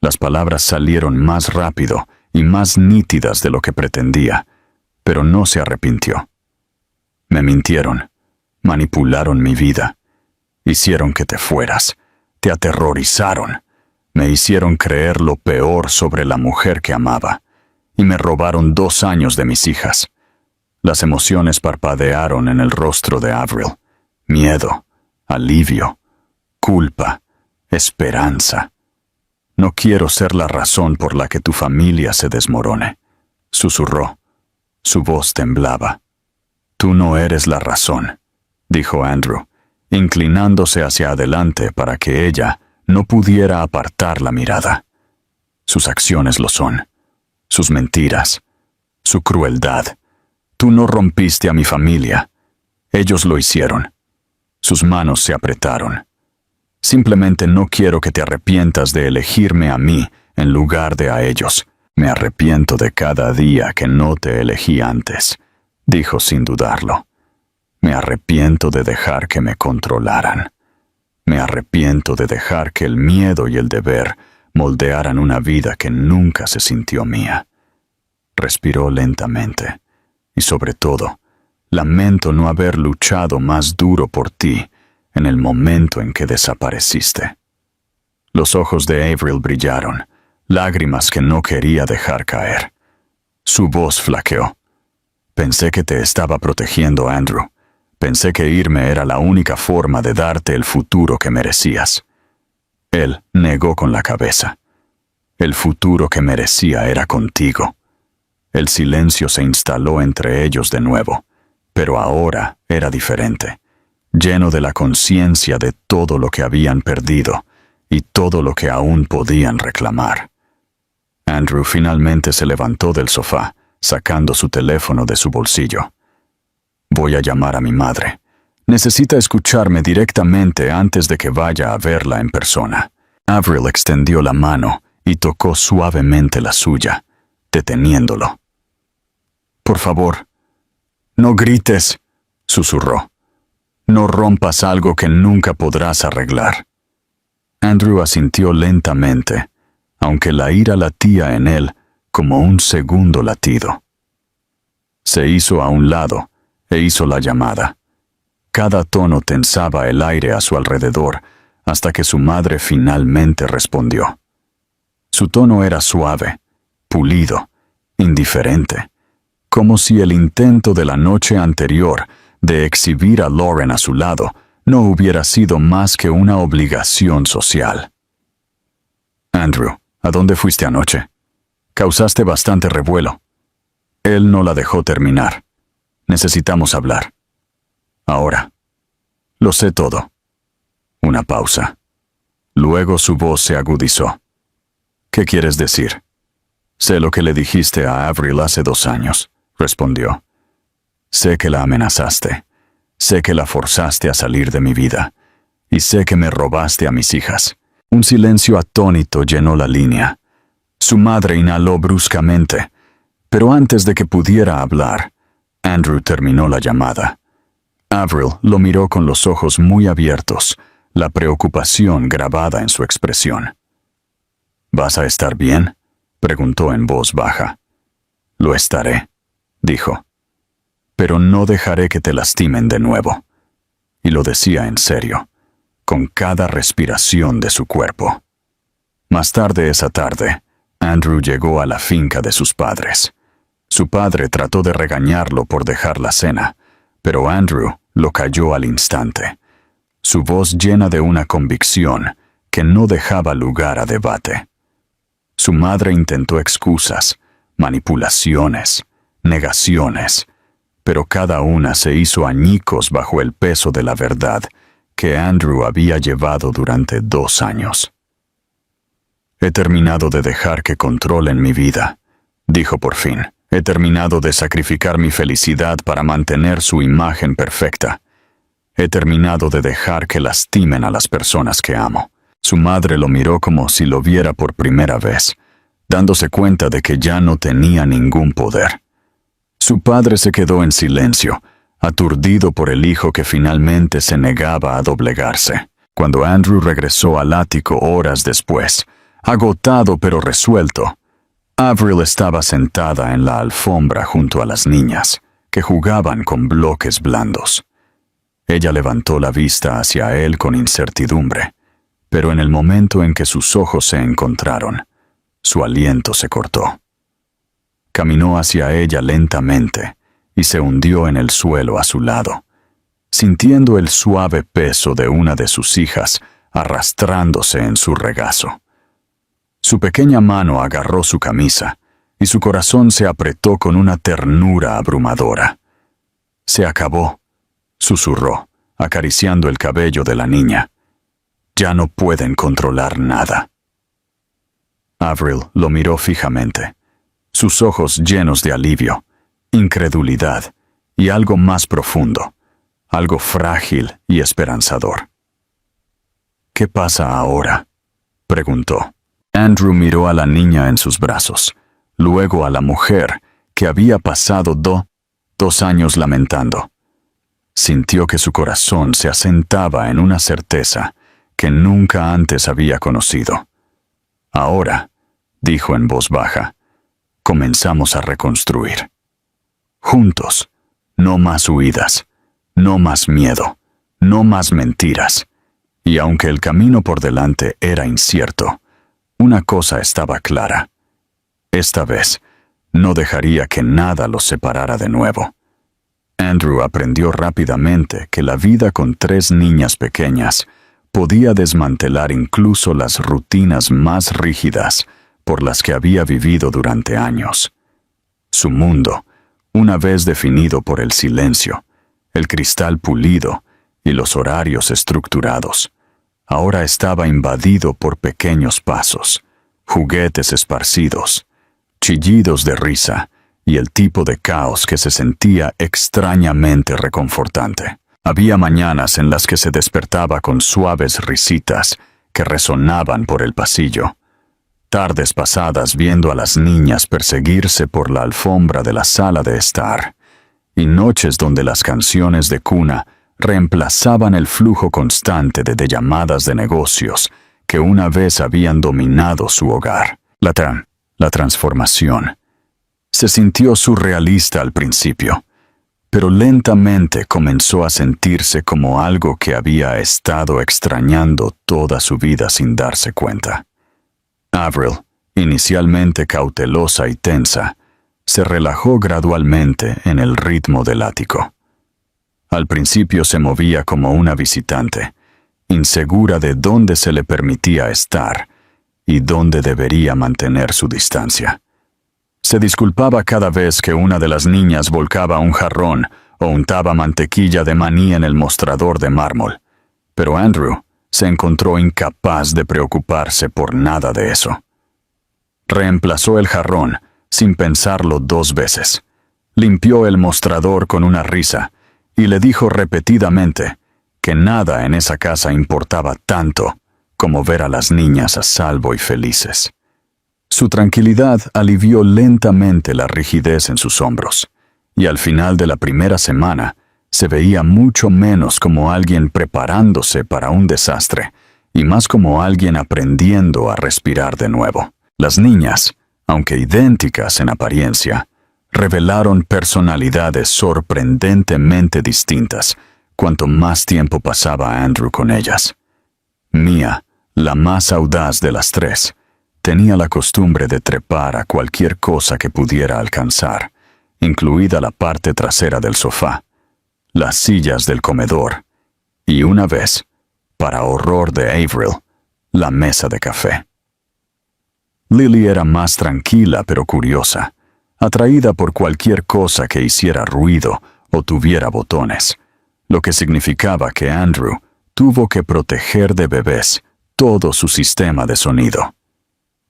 Las palabras salieron más rápido y más nítidas de lo que pretendía, pero no se arrepintió. «Me mintieron, manipularon mi vida, hicieron que te fueras, te aterrorizaron, me hicieron creer lo peor sobre la mujer que amaba, y me robaron 2 años de mis hijas». Las emociones parpadearon en el rostro de Avril. Miedo, alivio, culpa, esperanza. «No quiero ser la razón por la que tu familia se desmorone», susurró. Su voz temblaba. «Tú no eres la razón», dijo Andrew, inclinándose hacia adelante para que ella no pudiera apartar la mirada. «Sus acciones lo son, sus mentiras, su crueldad. Tú no rompiste a mi familia. Ellos lo hicieron. Sus manos se apretaron. Simplemente no quiero que te arrepientas de elegirme a mí en lugar de a ellos. Me arrepiento de cada día que no te elegí antes», dijo sin dudarlo. «Me arrepiento de dejar que me controlaran. Me arrepiento de dejar que el miedo y el deber moldearan una vida que nunca se sintió mía». Respiró lentamente. «Y sobre todo, lamento no haber luchado más duro por ti en el momento en que desapareciste». Los ojos de Avril brillaron, lágrimas que no quería dejar caer. Su voz flaqueó. «Pensé que te estaba protegiendo, Andrew. Pensé que irme era la única forma de darte el futuro que merecías». Él negó con la cabeza. «El futuro que merecía era contigo». El silencio se instaló entre ellos de nuevo, pero ahora era diferente, lleno de la conciencia de todo lo que habían perdido y todo lo que aún podían reclamar. Andrew finalmente se levantó del sofá, sacando su teléfono de su bolsillo. «Voy a llamar a mi madre. Necesita escucharme directamente antes de que vaya a verla en persona». Avril extendió la mano y tocó suavemente la suya, deteniéndolo. «Por favor, no grites», susurró. «No rompas algo que nunca podrás arreglar». Andrew asintió lentamente, aunque la ira latía en él como un segundo latido. Se hizo a un lado e hizo la llamada. Cada tono tensaba el aire a su alrededor hasta que su madre finalmente respondió. Su tono era suave, pulido, indiferente, como si el intento de la noche anterior de exhibir a Lauren a su lado no hubiera sido más que una obligación social. «Andrew, ¿a dónde fuiste anoche? Causaste bastante revuelo». Él no la dejó terminar. «Necesitamos hablar. Ahora». «Lo sé todo». Una pausa. Luego su voz se agudizó. «¿Qué quieres decir?» «Sé lo que le dijiste a Avril hace 2 años», respondió. «Sé que la amenazaste. Sé que la forzaste a salir de mi vida. Y sé que me robaste a mis hijas». Un silencio atónito llenó la línea. Su madre inhaló bruscamente, pero antes de que pudiera hablar, Andrew terminó la llamada. Avril lo miró con los ojos muy abiertos, la preocupación grabada en su expresión. ¿Vas a estar bien?, preguntó en voz baja. Lo estaré, dijo. Pero no dejaré que te lastimen de nuevo. Y lo decía en serio, con cada respiración de su cuerpo. Más tarde esa tarde, Andrew llegó a la finca de sus padres. Su padre trató de regañarlo por dejar la cena, pero Andrew lo calló al instante, su voz llena de una convicción que no dejaba lugar a debate. Su madre intentó excusas, manipulaciones, negaciones, pero cada una se hizo añicos bajo el peso de la verdad que Andrew había llevado durante 2 años. He terminado de dejar que controlen mi vida, dijo por fin. He terminado de sacrificar mi felicidad para mantener su imagen perfecta. He terminado de dejar que lastimen a las personas que amo. Su madre lo miró como si lo viera por primera vez, dándose cuenta de que ya no tenía ningún poder. Su padre se quedó en silencio, aturdido por el hijo que finalmente se negaba a doblegarse. Cuando Andrew regresó al ático horas después, agotado pero resuelto, Avril estaba sentada en la alfombra junto a las niñas, que jugaban con bloques blandos. Ella levantó la vista hacia él con incertidumbre, pero en el momento en que sus ojos se encontraron, su aliento se cortó. Caminó hacia ella lentamente y se hundió en el suelo a su lado, sintiendo el suave peso de una de sus hijas arrastrándose en su regazo. Su pequeña mano agarró su camisa y su corazón se apretó con una ternura abrumadora. Se acabó, susurró, acariciando el cabello de la niña. Ya no pueden controlar nada. Avril lo miró fijamente, sus ojos llenos de alivio, incredulidad y algo más profundo, algo frágil y esperanzador. ¿Qué pasa ahora?, preguntó. Andrew miró a la niña en sus brazos, luego a la mujer que había pasado 2 años lamentando. Sintió que su corazón se asentaba en una certeza que nunca antes había conocido. Ahora, dijo en voz baja, comenzamos a reconstruir. Juntos, no más huidas, no más miedo, no más mentiras. Y aunque el camino por delante era incierto, una cosa estaba clara. Esta vez, no dejaría que nada los separara de nuevo. Andrew aprendió rápidamente que la vida con 3 niñas pequeñas podía desmantelar incluso las rutinas más rígidas por las que había vivido durante años. Su mundo, una vez definido por el silencio, el cristal pulido y los horarios estructurados, ahora estaba invadido por pequeños pasos, juguetes esparcidos, chillidos de risa y el tipo de caos que se sentía extrañamente reconfortante. Había mañanas en las que se despertaba con suaves risitas que resonaban por el pasillo, tardes pasadas viendo a las niñas perseguirse por la alfombra de la sala de estar, y noches donde las canciones de cuna reemplazaban el flujo constante de llamadas de negocios que una vez habían dominado su hogar. La transformación. Se sintió surrealista al principio, pero lentamente comenzó a sentirse como algo que había estado extrañando toda su vida sin darse cuenta. Avril, inicialmente cautelosa y tensa, se relajó gradualmente en el ritmo del ático. Al principio se movía como una visitante, insegura de dónde se le permitía estar y dónde debería mantener su distancia. Se disculpaba cada vez que una de las niñas volcaba un jarrón o untaba mantequilla de maní en el mostrador de mármol, pero Andrew se encontró incapaz de preocuparse por nada de eso. Reemplazó el jarrón sin pensarlo 2 veces, limpió el mostrador con una risa y le dijo repetidamente que nada en esa casa importaba tanto como ver a las niñas a salvo y felices. Su tranquilidad alivió lentamente la rigidez en sus hombros, y al final de la primera semana se veía mucho menos como alguien preparándose para un desastre y más como alguien aprendiendo a respirar de nuevo. Las niñas, aunque idénticas en apariencia, revelaron personalidades sorprendentemente distintas cuanto más tiempo pasaba Andrew con ellas. Mia, la más audaz de las tres, tenía la costumbre de trepar a cualquier cosa que pudiera alcanzar, incluida la parte trasera del sofá, las sillas del comedor y una vez, para horror de Avril, la mesa de café. Lily era más tranquila pero curiosa, atraída por cualquier cosa que hiciera ruido o tuviera botones, lo que significaba que Andrew tuvo que proteger de bebés todo su sistema de sonido.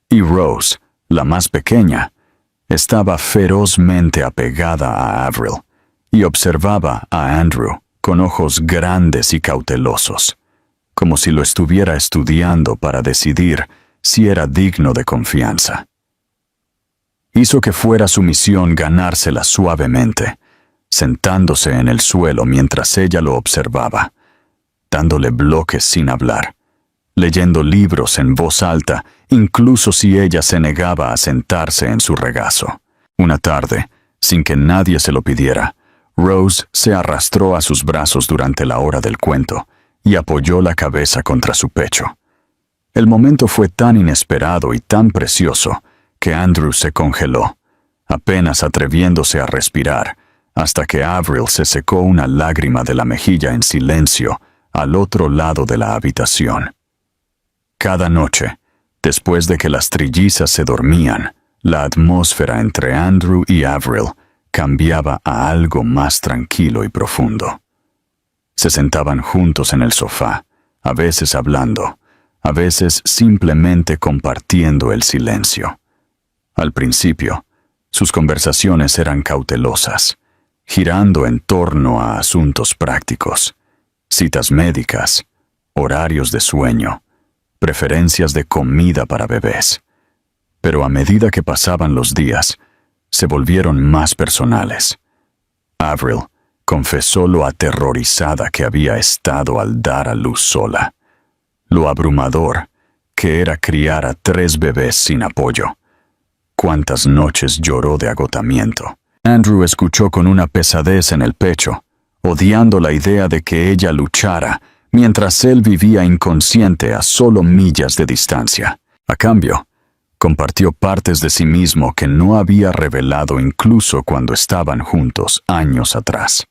Y Rose, la más pequeña, estaba ferozmente apegada a Avril y observaba a Andrew con ojos grandes y cautelosos, como si lo estuviera estudiando para decidir si era digno de confianza. Hizo que fuera su misión ganársela suavemente, sentándose en el suelo mientras ella lo observaba, dándole bloques sin hablar, leyendo libros en voz alta, incluso si ella se negaba a sentarse en su regazo. Una tarde, sin que nadie se lo pidiera, Rose se arrastró a sus brazos durante la hora del cuento y apoyó la cabeza contra su pecho. El momento fue tan inesperado y tan precioso que Andrew se congeló, apenas atreviéndose a respirar, hasta que Avril se secó una lágrima de la mejilla en silencio al otro lado de la habitación. Cada noche, después de que las trillizas se dormían, la atmósfera entre Andrew y Avril cambiaba a algo más tranquilo y profundo. Se sentaban juntos en el sofá, a veces hablando, a veces simplemente compartiendo el silencio. Al principio, sus conversaciones eran cautelosas, girando en torno a asuntos prácticos, citas médicas, horarios de sueño, preferencias de comida para bebés. Pero a medida que pasaban los días, se volvieron más personales. Avril confesó lo aterrorizada que había estado al dar a luz sola, lo abrumador que era criar a 3 bebés sin apoyo. Cuántas noches lloró de agotamiento. Andrew escuchó con una pesadez en el pecho, odiando la idea de que ella luchara, mientras él vivía inconsciente a solo millas de distancia. A cambio, compartió partes de sí mismo que no había revelado incluso cuando estaban juntos años atrás.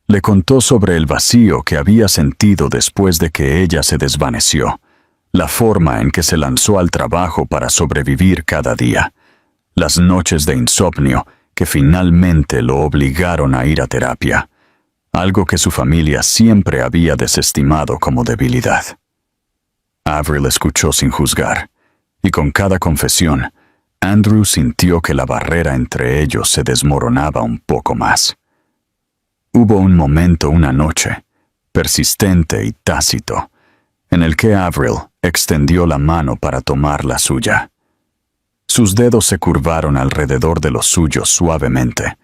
Le contó sobre el vacío que había sentido después de que ella se desvaneció, la forma en que se lanzó al trabajo para sobrevivir cada día, las noches de insomnio que finalmente lo obligaron a ir a terapia, algo que su familia siempre había desestimado como debilidad. Avril escuchó sin juzgar, y con cada confesión, Andrew sintió que la barrera entre ellos se desmoronaba un poco más. Hubo un momento una noche, persistente y tácito, en el que Avril extendió la mano para tomar la suya. Sus dedos se curvaron alrededor de los suyos suavemente,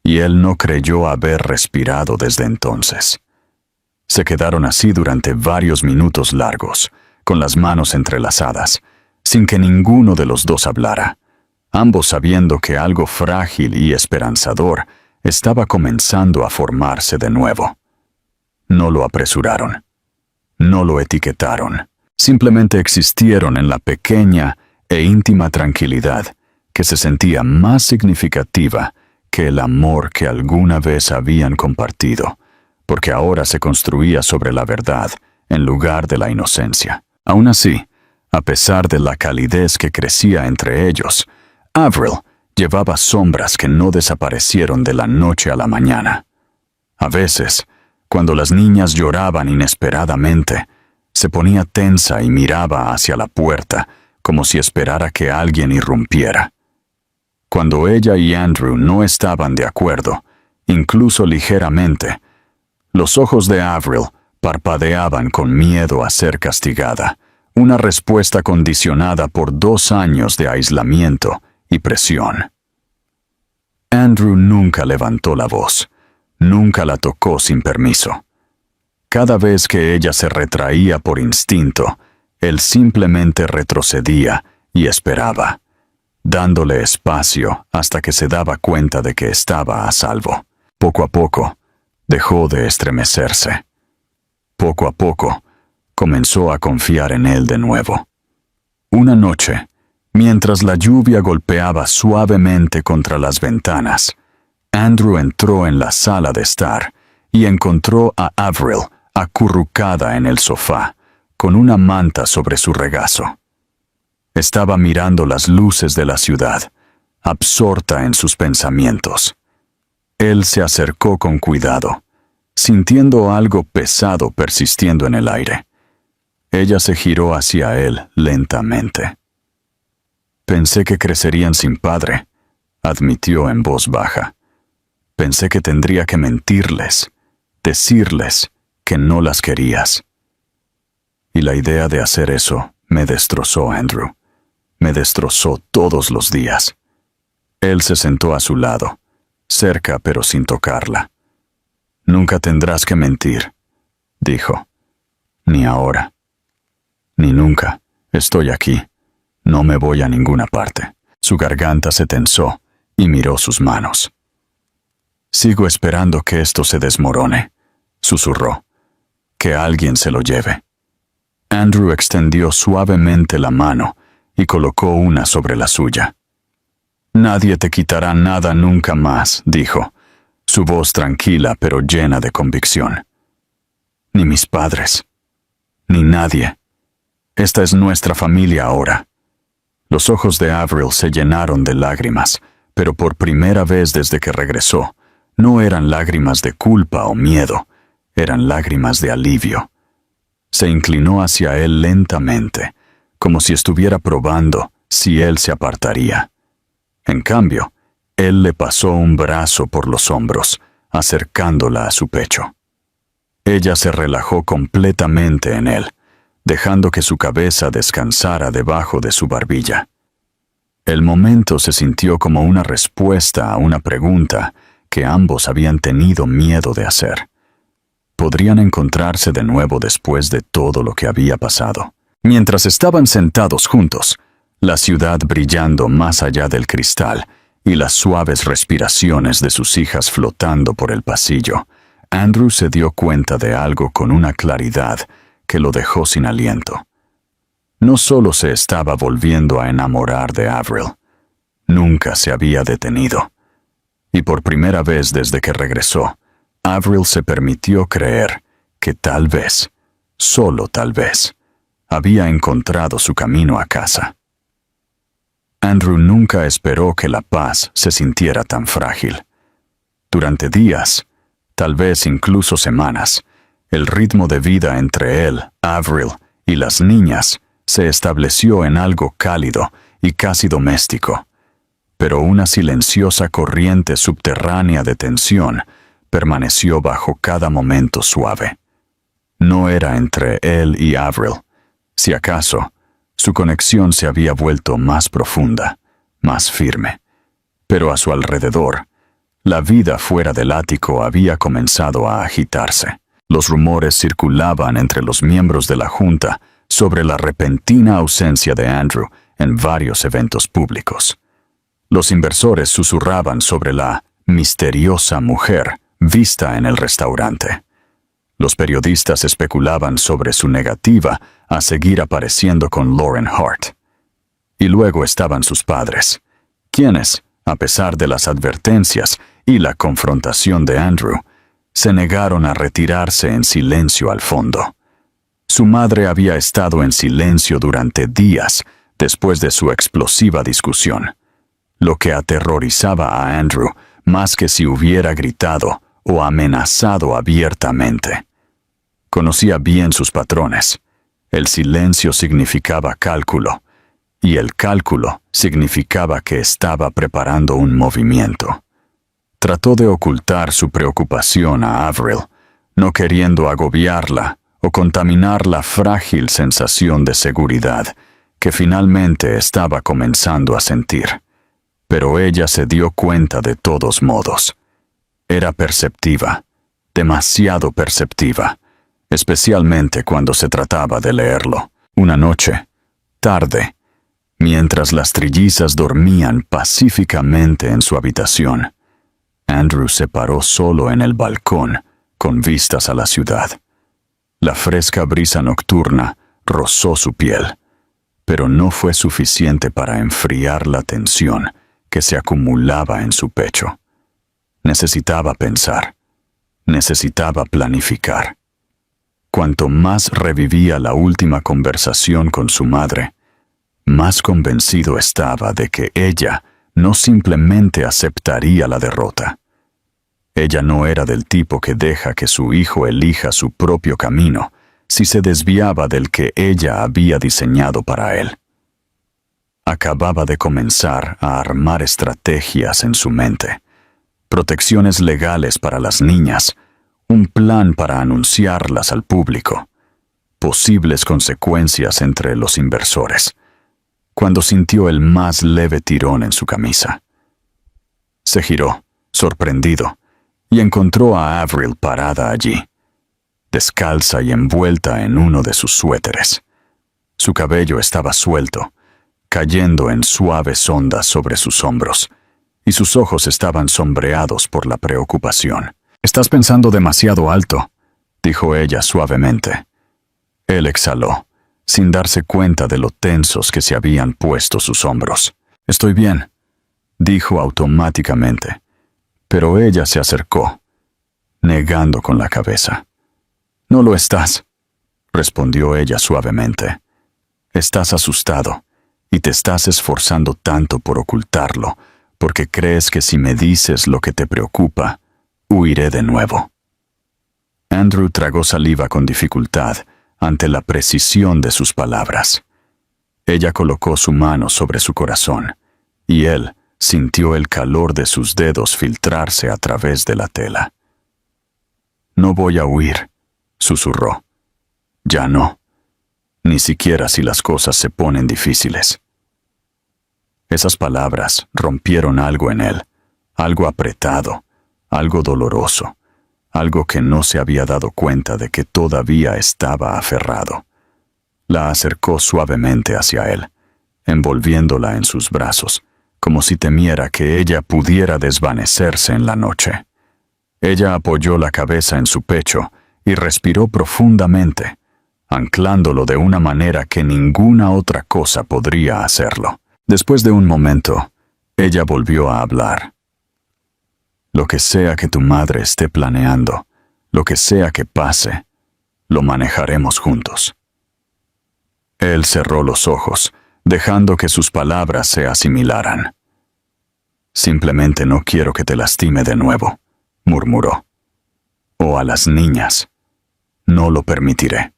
y él no creyó haber respirado desde entonces. Se quedaron así durante varios minutos largos, con las manos entrelazadas, sin que ninguno de los dos hablara, ambos sabiendo que algo frágil y esperanzador estaba comenzando a formarse de nuevo. No lo apresuraron. No lo etiquetaron. Simplemente existieron en la pequeña e íntima tranquilidad que se sentía más significativa que el amor que alguna vez habían compartido, porque ahora se construía sobre la verdad en lugar de la inocencia. Aún así, a pesar de la calidez que crecía entre ellos, Avril llevaba sombras que no desaparecieron de la noche a la mañana. A veces, cuando las niñas lloraban inesperadamente, se ponía tensa y miraba hacia la puerta como si esperara que alguien irrumpiera. Cuando ella y Andrew no estaban de acuerdo, incluso ligeramente, los ojos de Avril parpadeaban con miedo a ser castigada, una respuesta condicionada por 2 años de aislamiento y presión. Andrew nunca levantó la voz, nunca la tocó sin permiso. Cada vez que ella se retraía por instinto, él simplemente retrocedía y esperaba, dándole espacio hasta que se daba cuenta de que estaba a salvo. Poco a poco, dejó de estremecerse. Poco a poco, comenzó a confiar en él de nuevo. Una noche, mientras la lluvia golpeaba suavemente contra las ventanas, Andrew entró en la sala de estar y encontró a Avril acurrucada en el sofá, con una manta sobre su regazo. Estaba mirando las luces de la ciudad, absorta en sus pensamientos. Él se acercó con cuidado, sintiendo algo pesado persistiendo en el aire. Ella se giró hacia él lentamente. «Pensé que crecerían sin padre», admitió en voz baja. «Pensé que tendría que mentirles, decirles que no las querías. Y la idea de hacer eso me destrozó, Andrew. Me destrozó todos los días». Él se sentó a su lado, cerca pero sin tocarla. «Nunca tendrás que mentir», dijo. «Ni ahora. Ni nunca. Estoy aquí. No me voy a ninguna parte». Su garganta se tensó y miró sus manos. «Sigo esperando que esto se desmorone», susurró. «Que alguien se lo lleve». Andrew extendió suavemente la mano y colocó una sobre la suya. «Nadie te quitará nada nunca más», dijo, su voz tranquila pero llena de convicción. «Ni mis padres. Ni nadie. Esta es nuestra familia ahora». Los ojos de Avril se llenaron de lágrimas, pero por primera vez desde que regresó, no eran lágrimas de culpa o miedo, eran lágrimas de alivio. Se inclinó hacia él lentamente, como si estuviera probando si él se apartaría. En cambio, él le pasó un brazo por los hombros, acercándola a su pecho. Ella se relajó completamente en él, dejando que su cabeza descansara debajo de su barbilla. El momento se sintió como una respuesta a una pregunta que ambos habían tenido miedo de hacer. ¿Podrían encontrarse de nuevo después de todo lo que había pasado? Mientras estaban sentados juntos, la ciudad brillando más allá del cristal y las suaves respiraciones de sus hijas flotando por el pasillo, Andrew se dio cuenta de algo con una claridad que lo dejó sin aliento. No solo se estaba volviendo a enamorar de Avril, nunca se había detenido. Y por primera vez desde que regresó, Avril se permitió creer que tal vez, solo tal vez, había encontrado su camino a casa. Andrew nunca esperó que la paz se sintiera tan frágil. Durante días, tal vez incluso semanas, el ritmo de vida entre él, Avril y las niñas se estableció en algo cálido y casi doméstico, pero una silenciosa corriente subterránea de tensión permaneció bajo cada momento suave. No era entre él y Avril. Si acaso, su conexión se había vuelto más profunda, más firme. Pero a su alrededor, la vida fuera del ático había comenzado a agitarse. Los rumores circulaban entre los miembros de la Junta sobre la repentina ausencia de Andrew en varios eventos públicos. Los inversores susurraban sobre la misteriosa mujer vista en el restaurante. Los periodistas especulaban sobre su negativa a seguir apareciendo con Lauren Hart. Y luego estaban sus padres, quienes, a pesar de las advertencias y la confrontación de Andrew, se negaron a retirarse en silencio al fondo. Su madre había estado en silencio durante días después de su explosiva discusión, lo que aterrorizaba a Andrew más que si hubiera gritado o amenazado abiertamente. Conocía bien sus patrones. El silencio significaba cálculo, y el cálculo significaba que estaba preparando un movimiento. Trató de ocultar su preocupación a Avril, no queriendo agobiarla o contaminar la frágil sensación de seguridad que finalmente estaba comenzando a sentir. pero ella se dio cuenta de todos modos. Era perceptiva, demasiado perceptiva, especialmente cuando se trataba de leerlo. Una noche, tarde, mientras las trillizas dormían pacíficamente en su habitación, Andrew se paró solo en el balcón, con vistas a la ciudad. La fresca brisa nocturna rozó su piel, pero no fue suficiente para enfriar la tensión que se acumulaba en su pecho. Necesitaba pensar, necesitaba planificar. Cuanto más revivía la última conversación con su madre, más convencido estaba de que ella no simplemente aceptaría la derrota. Ella no era del tipo que deja que su hijo elija su propio camino si se desviaba del que ella había diseñado para él. Acababa de comenzar a armar estrategias en su mente, protecciones legales para las niñas, un plan para anunciarlas al público, posibles consecuencias entre los inversores, cuando sintió el más leve tirón en su camisa. Se giró, sorprendido, y encontró a Avril parada allí, descalza y envuelta en uno de sus suéteres. Su cabello estaba suelto, cayendo en suaves ondas sobre sus hombros, y sus ojos estaban sombreados por la preocupación. «Estás pensando demasiado alto», dijo ella suavemente. Él exhaló, sin darse cuenta de lo tensos que se habían puesto sus hombros. «Estoy bien», dijo automáticamente, pero ella se acercó, negando con la cabeza. «No lo estás», respondió ella suavemente. «Estás asustado, y te estás esforzando tanto por ocultarlo, porque crees que si me dices lo que te preocupa, huiré de nuevo». Andrew tragó saliva con dificultad ante la precisión de sus palabras. Ella colocó su mano sobre su corazón, y él sintió el calor de sus dedos filtrarse a través de la tela. «No voy a huir», susurró. «Ya no, ni siquiera si las cosas se ponen difíciles». Esas palabras rompieron algo en él, algo apretado, algo doloroso, algo que no se había dado cuenta de que todavía estaba aferrado. La acercó suavemente hacia él, envolviéndola en sus brazos, como si temiera que ella pudiera desvanecerse en la noche. Ella apoyó la cabeza en su pecho y respiró profundamente, anclándolo de una manera que ninguna otra cosa podría hacerlo. Después de un momento, ella volvió a hablar. «Lo que sea que tu madre esté planeando, lo que sea que pase, lo manejaremos juntos». Él cerró los ojos, dejando que sus palabras se asimilaran. «Simplemente no quiero que te lastime de nuevo», murmuró. «O a las niñas. No lo permitiré».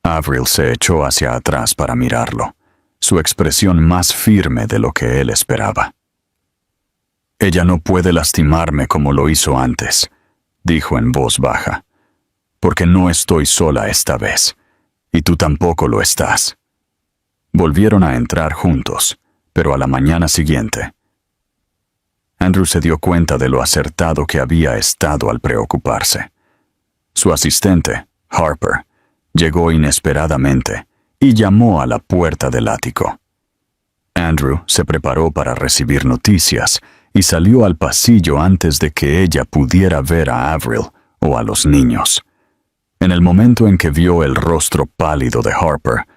Avril se echó hacia atrás para mirarlo, su expresión más firme de lo que él esperaba. «Ella no puede lastimarme como lo hizo antes», dijo en voz baja, «porque no estoy sola esta vez, y tú tampoco lo estás». Volvieron a entrar juntos, pero a la mañana siguiente. Andrew se dio cuenta de lo acertado que había estado al preocuparse. Su asistente, Harper, llegó inesperadamente y llamó a la puerta del ático. Andrew se preparó para recibir noticias y salió al pasillo antes de que ella pudiera ver a Avril o a los niños. En el momento en que vio el rostro pálido de Harper,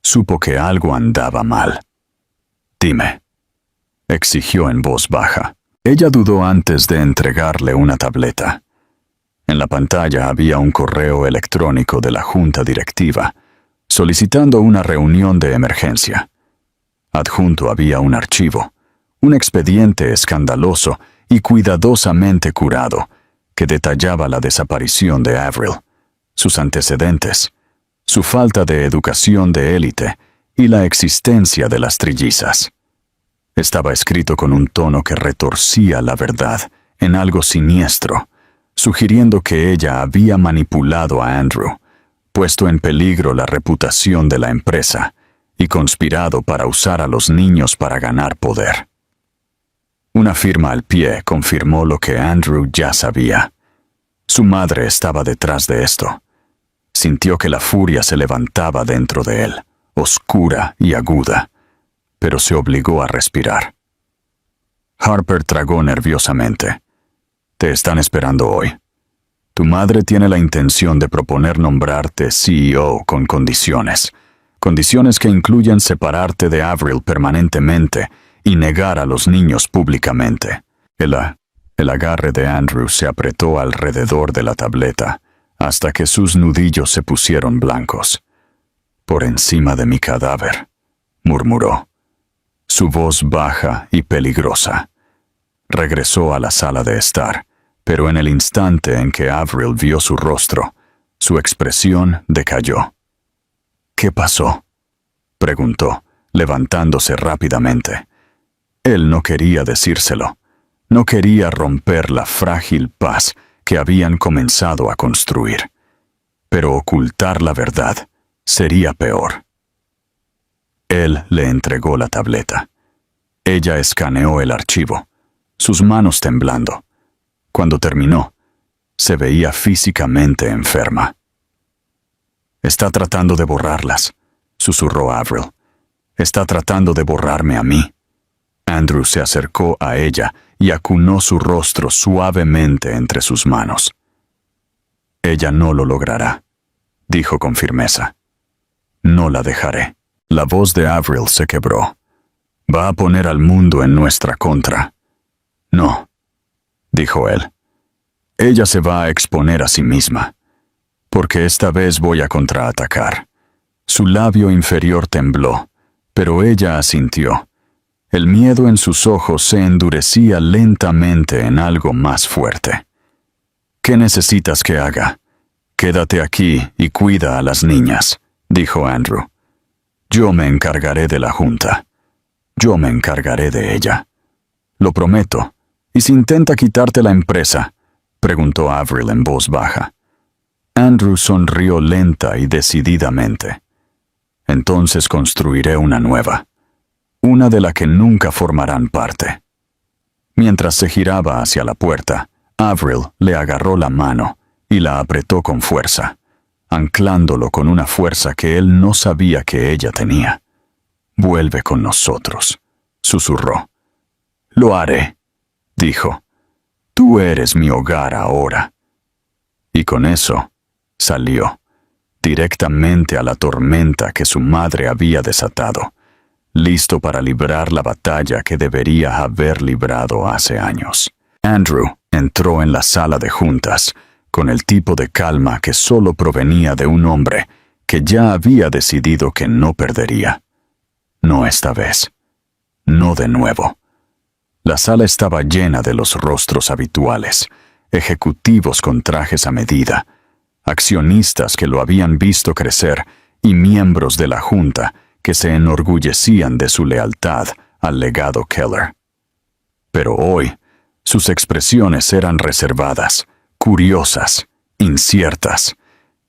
supo que algo andaba mal. «Dime», exigió en voz baja. Ella dudó antes de entregarle una tableta. En la pantalla había un correo electrónico de la junta directiva, solicitando una reunión de emergencia. Adjunto había un archivo, un expediente escandaloso y cuidadosamente curado, que detallaba la desaparición de Avril, sus antecedentes, su falta de educación de élite y la existencia de las trillizas. Estaba escrito con un tono que retorcía la verdad en algo siniestro, sugiriendo que ella había manipulado a Andrew, puesto en peligro la reputación de la empresa y conspirado para usar a los niños para ganar poder. Una firma al pie confirmó lo que Andrew ya sabía. Su madre estaba detrás de esto. Sintió que la furia se levantaba dentro de él, oscura y aguda, pero se obligó a respirar. Harper tragó nerviosamente. Te están esperando hoy. Tu madre tiene la intención de proponer nombrarte CEO con condiciones. Condiciones que incluyen separarte de Avril permanentemente y negar a los niños públicamente. El agarre de Andrew se apretó alrededor de la tableta hasta que sus nudillos se pusieron blancos. Por encima de mi cadáver, murmuró. Su voz baja y peligrosa. Regresó a la sala de estar, pero en el instante en que Avril vio su rostro, su expresión decayó. ¿Qué pasó?, preguntó, levantándose rápidamente. Él no quería decírselo. No quería romper la frágil paz que habían comenzado a construir. Pero ocultar la verdad sería peor. Él le entregó la tableta. Ella escaneó el archivo, sus manos temblando. Cuando terminó, se veía físicamente enferma. Está tratando de borrarlas, susurró Avril. Está tratando de borrarme a mí. Andrew se acercó a ella y acunó su rostro suavemente entre sus manos. Ella no lo logrará, dijo con firmeza. No la dejaré. La voz de Avril se quebró. Va a poner al mundo en nuestra contra. No, dijo él. Ella se va a exponer a sí misma, porque esta vez voy a contraatacar. Su labio inferior tembló, pero ella asintió. El miedo en sus ojos se endurecía lentamente en algo más fuerte. ¿Qué necesitas que haga? Quédate aquí y cuida a las niñas, dijo Andrew. Yo me encargaré de la junta. Yo me encargaré de ella. Lo prometo. ¿Y si intenta quitarte la empresa?, preguntó Avril en voz baja. Andrew sonrió lenta y decididamente. Entonces construiré una nueva. Una de la que nunca formarán parte. Mientras se giraba hacia la puerta, Avril le agarró la mano y la apretó con fuerza, anclándolo con una fuerza que él no sabía que ella tenía. «Vuelve con nosotros», susurró. «Lo haré», dijo. «Tú eres mi hogar ahora». Y con eso, salió, directamente a la tormenta que su madre había desatado, listo para librar la batalla que debería haber librado hace años. Andrew entró en la sala de juntas con el tipo de calma que solo provenía de un hombre que ya había decidido que no perdería. No esta vez. No de nuevo. La sala estaba llena de los rostros habituales, ejecutivos con trajes a medida, accionistas que lo habían visto crecer y miembros de la junta que se enorgullecían de su lealtad al legado Keller. Pero hoy, sus expresiones eran reservadas, curiosas, inciertas,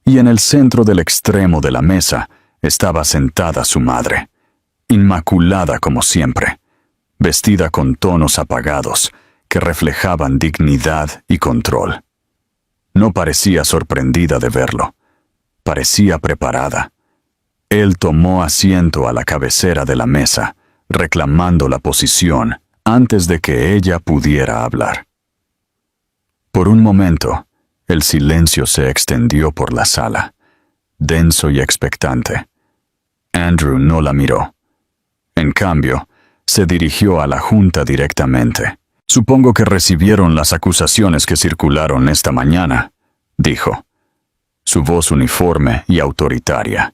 y en el centro del extremo de la mesa estaba sentada su madre, inmaculada como siempre, vestida con tonos apagados que reflejaban dignidad y control. No parecía sorprendida de verlo, parecía preparada. Él tomó asiento a la cabecera de la mesa, reclamando la posición antes de que ella pudiera hablar. Por un momento, el silencio se extendió por la sala, denso y expectante. Andrew no la miró. En cambio, se dirigió a la junta directamente. «Supongo que recibieron las acusaciones que circularon esta mañana», dijo, su voz uniforme y autoritaria.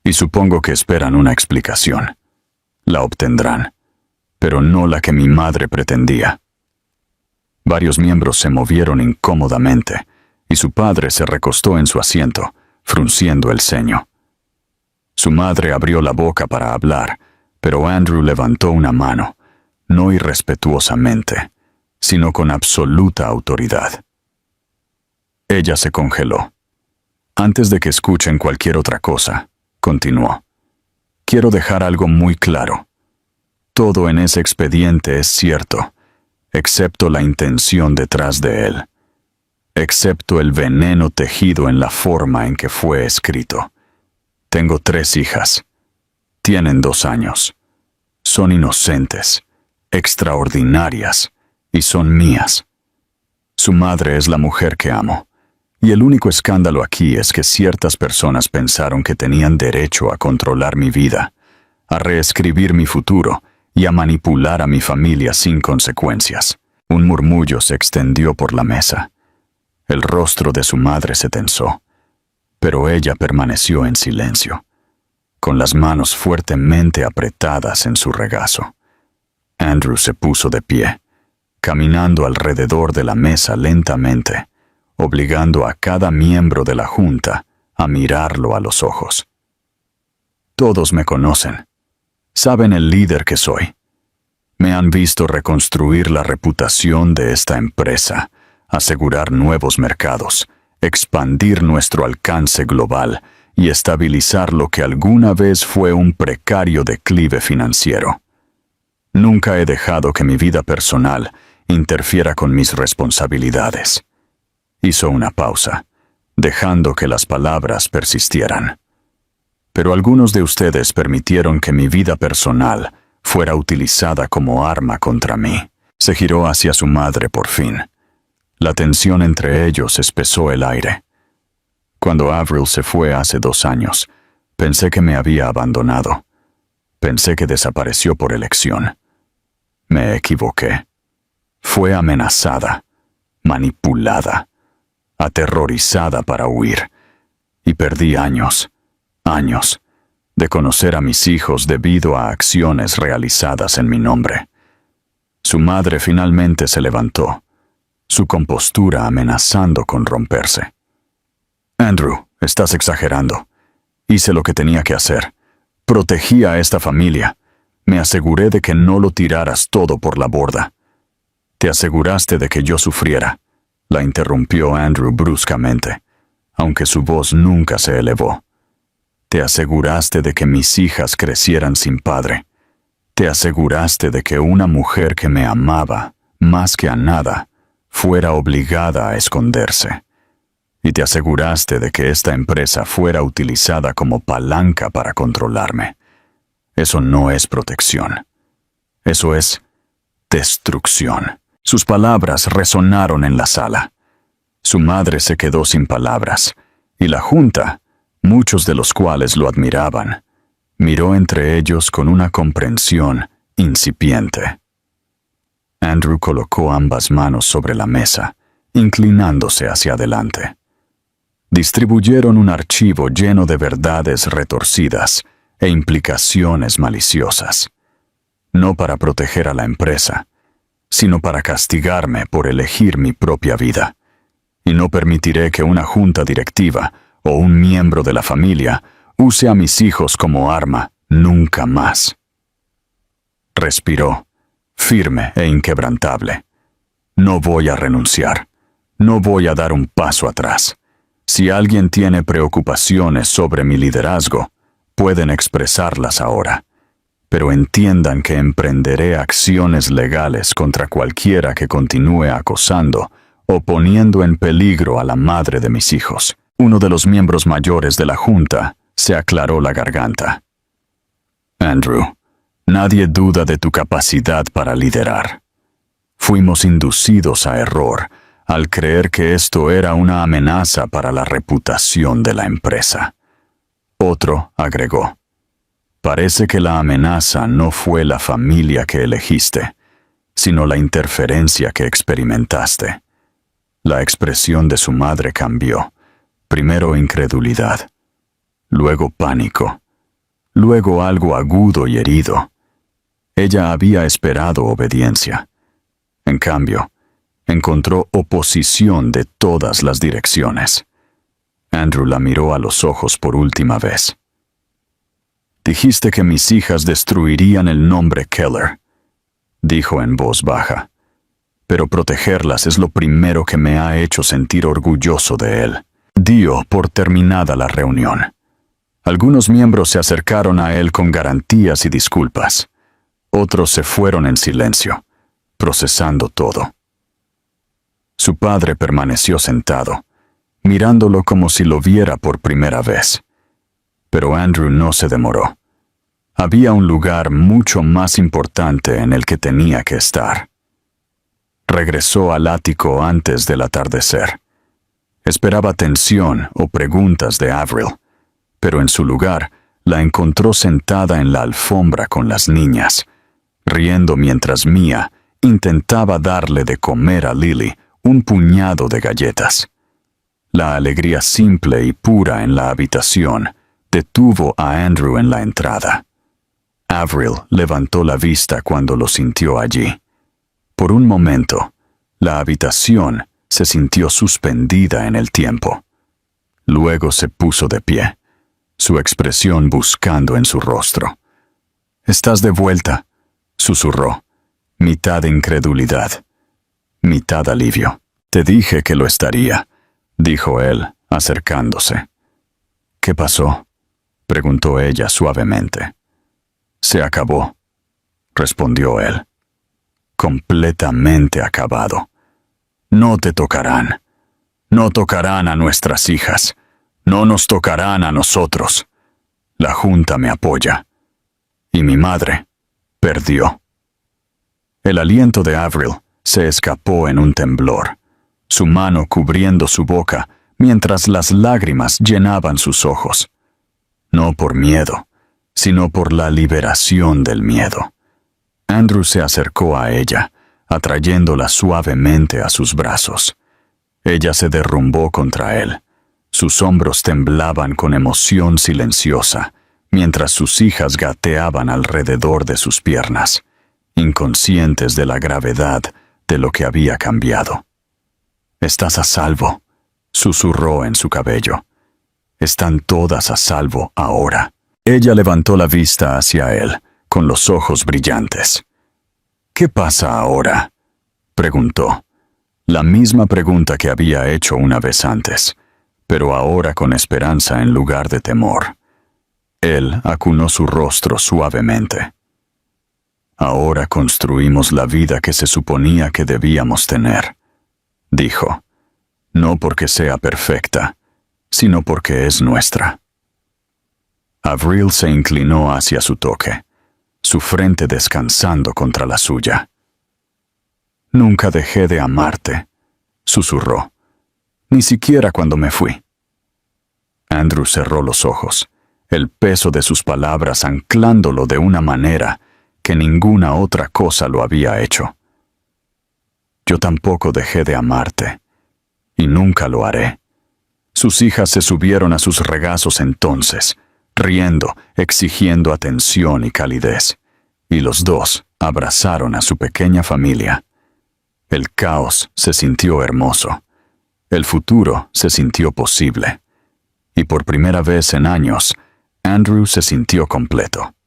«Y supongo que esperan una explicación. La obtendrán, pero no la que mi madre pretendía». Varios miembros se movieron incómodamente, y su padre se recostó en su asiento, frunciendo el ceño. Su madre abrió la boca para hablar, pero Andrew levantó una mano, no irrespetuosamente, sino con absoluta autoridad. Ella se congeló. «Antes de que escuchen cualquier otra cosa», continuó, «quiero dejar algo muy claro. Todo en ese expediente es cierto, excepto la intención detrás de él, excepto el veneno tejido en la forma en que fue escrito. Tengo 3 hijas. Tienen 2 años. Son inocentes, extraordinarias, y son mías. Su madre es la mujer que amo, y el único escándalo aquí es que ciertas personas pensaron que tenían derecho a controlar mi vida, a reescribir mi futuro y a manipular a mi familia sin consecuencias. Un murmullo se extendió por la mesa. El rostro de su madre se tensó, pero ella permaneció en silencio, con las manos fuertemente apretadas en su regazo. Andrew se puso de pie, caminando alrededor de la mesa lentamente, obligando a cada miembro de la junta a mirarlo a los ojos. Todos me conocen. Saben el líder que soy. Me han visto reconstruir la reputación de esta empresa, asegurar nuevos mercados, expandir nuestro alcance global y estabilizar lo que alguna vez fue un precario declive financiero. Nunca he dejado que mi vida personal interfiera con mis responsabilidades. Hizo una pausa, dejando que las palabras persistieran. Pero algunos de ustedes permitieron que mi vida personal fuera utilizada como arma contra mí. Se giró hacia su madre por fin. La tensión entre ellos espesó el aire. Cuando Avril se fue hace 2 años, pensé que me había abandonado. Pensé que desapareció por elección. Me equivoqué. Fue amenazada, manipulada, aterrorizada para huir, y perdí años de conocer a mis hijos debido a acciones realizadas en mi nombre. Su madre finalmente se levantó, su compostura amenazando con romperse. Andrew, estás exagerando. Hice lo que tenía que hacer. Protegí a esta familia. Me aseguré de que no lo tiraras todo por la borda. Te aseguraste de que yo sufriera, la interrumpió Andrew bruscamente, aunque su voz nunca se elevó. Te aseguraste de que mis hijas crecieran sin padre. Te aseguraste de que una mujer que me amaba, más que a nada, fuera obligada a esconderse. Y te aseguraste de que esta empresa fuera utilizada como palanca para controlarme. Eso no es protección. Eso es destrucción. Sus palabras resonaron en la sala. Su madre se quedó sin palabras, y la junta, muchos de los cuales lo admiraban, miró entre ellos con una comprensión incipiente. Andrew colocó ambas manos sobre la mesa, inclinándose hacia adelante. Distribuyeron un archivo lleno de verdades retorcidas e implicaciones maliciosas, no para proteger a la empresa, sino para castigarme por elegir mi propia vida. Y no permitiré que una junta directiva o un miembro de la familia use a mis hijos como arma nunca más. Respiró, firme e inquebrantable. No voy a renunciar. No voy a dar un paso atrás. Si alguien tiene preocupaciones sobre mi liderazgo, pueden expresarlas ahora. Pero entiendan que emprenderé acciones legales contra cualquiera que continúe acosando o poniendo en peligro a la madre de mis hijos. Uno de los miembros mayores de la junta se aclaró la garganta. Andrew, nadie duda de tu capacidad para liderar. Fuimos inducidos a error al creer que esto era una amenaza para la reputación de la empresa. Otro agregó: parece que la amenaza no fue la familia que elegiste, sino la interferencia que experimentaste. La expresión de su madre cambió. Primero incredulidad, luego pánico, luego algo agudo y herido. Ella había esperado obediencia. En cambio, encontró oposición de todas las direcciones. Andrew la miró a los ojos por última vez. Dijiste que mis hijas destruirían el nombre Keller, dijo en voz baja, pero protegerlas es lo primero que me ha hecho sentir orgulloso de él. Dio por terminada la reunión. Algunos miembros se acercaron a él con garantías y disculpas. Otros se fueron en silencio, procesando todo. Su padre permaneció sentado, mirándolo como si lo viera por primera vez. Pero Andrew no se demoró. Había un lugar mucho más importante en el que tenía que estar. Regresó al ático antes del atardecer. Esperaba atención o preguntas de Avril, pero en su lugar la encontró sentada en la alfombra con las niñas, riendo mientras Mia intentaba darle de comer a Lily un puñado de galletas. La alegría simple y pura en la habitación detuvo a Andrew en la entrada. Avril levantó la vista cuando lo sintió allí. Por un momento, la habitación se sintió suspendida en el tiempo. Luego se puso de pie, su expresión buscando en su rostro. «¿Estás de vuelta?», susurró, mitad incredulidad, mitad alivio. «Te dije que lo estaría», dijo él, acercándose. «¿Qué pasó?», preguntó ella suavemente. «Se acabó», respondió él. «Completamente acabado. No te tocarán. No tocarán a nuestras hijas. No nos tocarán a nosotros. La Junta me apoya. Y mi madre perdió». El aliento de Avril se escapó en un temblor, su mano cubriendo su boca mientras las lágrimas llenaban sus ojos. No por miedo, sino por la liberación del miedo. Andrew se acercó a ella, atrayéndola suavemente a sus brazos. Ella se derrumbó contra él. Sus hombros temblaban con emoción silenciosa, mientras sus hijas gateaban alrededor de sus piernas, inconscientes de la gravedad de lo que había cambiado. «Estás a salvo», susurró en su cabello. «Están todas a salvo ahora». Ella levantó la vista hacia él, con los ojos brillantes. «¿Qué pasa ahora?», preguntó. La misma pregunta que había hecho una vez antes, pero ahora con esperanza en lugar de temor. Él acunó su rostro suavemente. «Ahora construimos la vida que se suponía que debíamos tener», dijo. «No porque sea perfecta, sino porque es nuestra». Avril se inclinó hacia su toque, su frente descansando contra la suya. «Nunca dejé de amarte», susurró, «ni siquiera cuando me fui». Andrew cerró los ojos, el peso de sus palabras anclándolo de una manera que ninguna otra cosa lo había hecho. «Yo tampoco dejé de amarte, y nunca lo haré». Sus hijas se subieron a sus regazos entonces, riendo, exigiendo atención y calidez, y los dos abrazaron a su pequeña familia. El caos se sintió hermoso. El futuro se sintió posible. Y por primera vez en años, Andrew se sintió completo.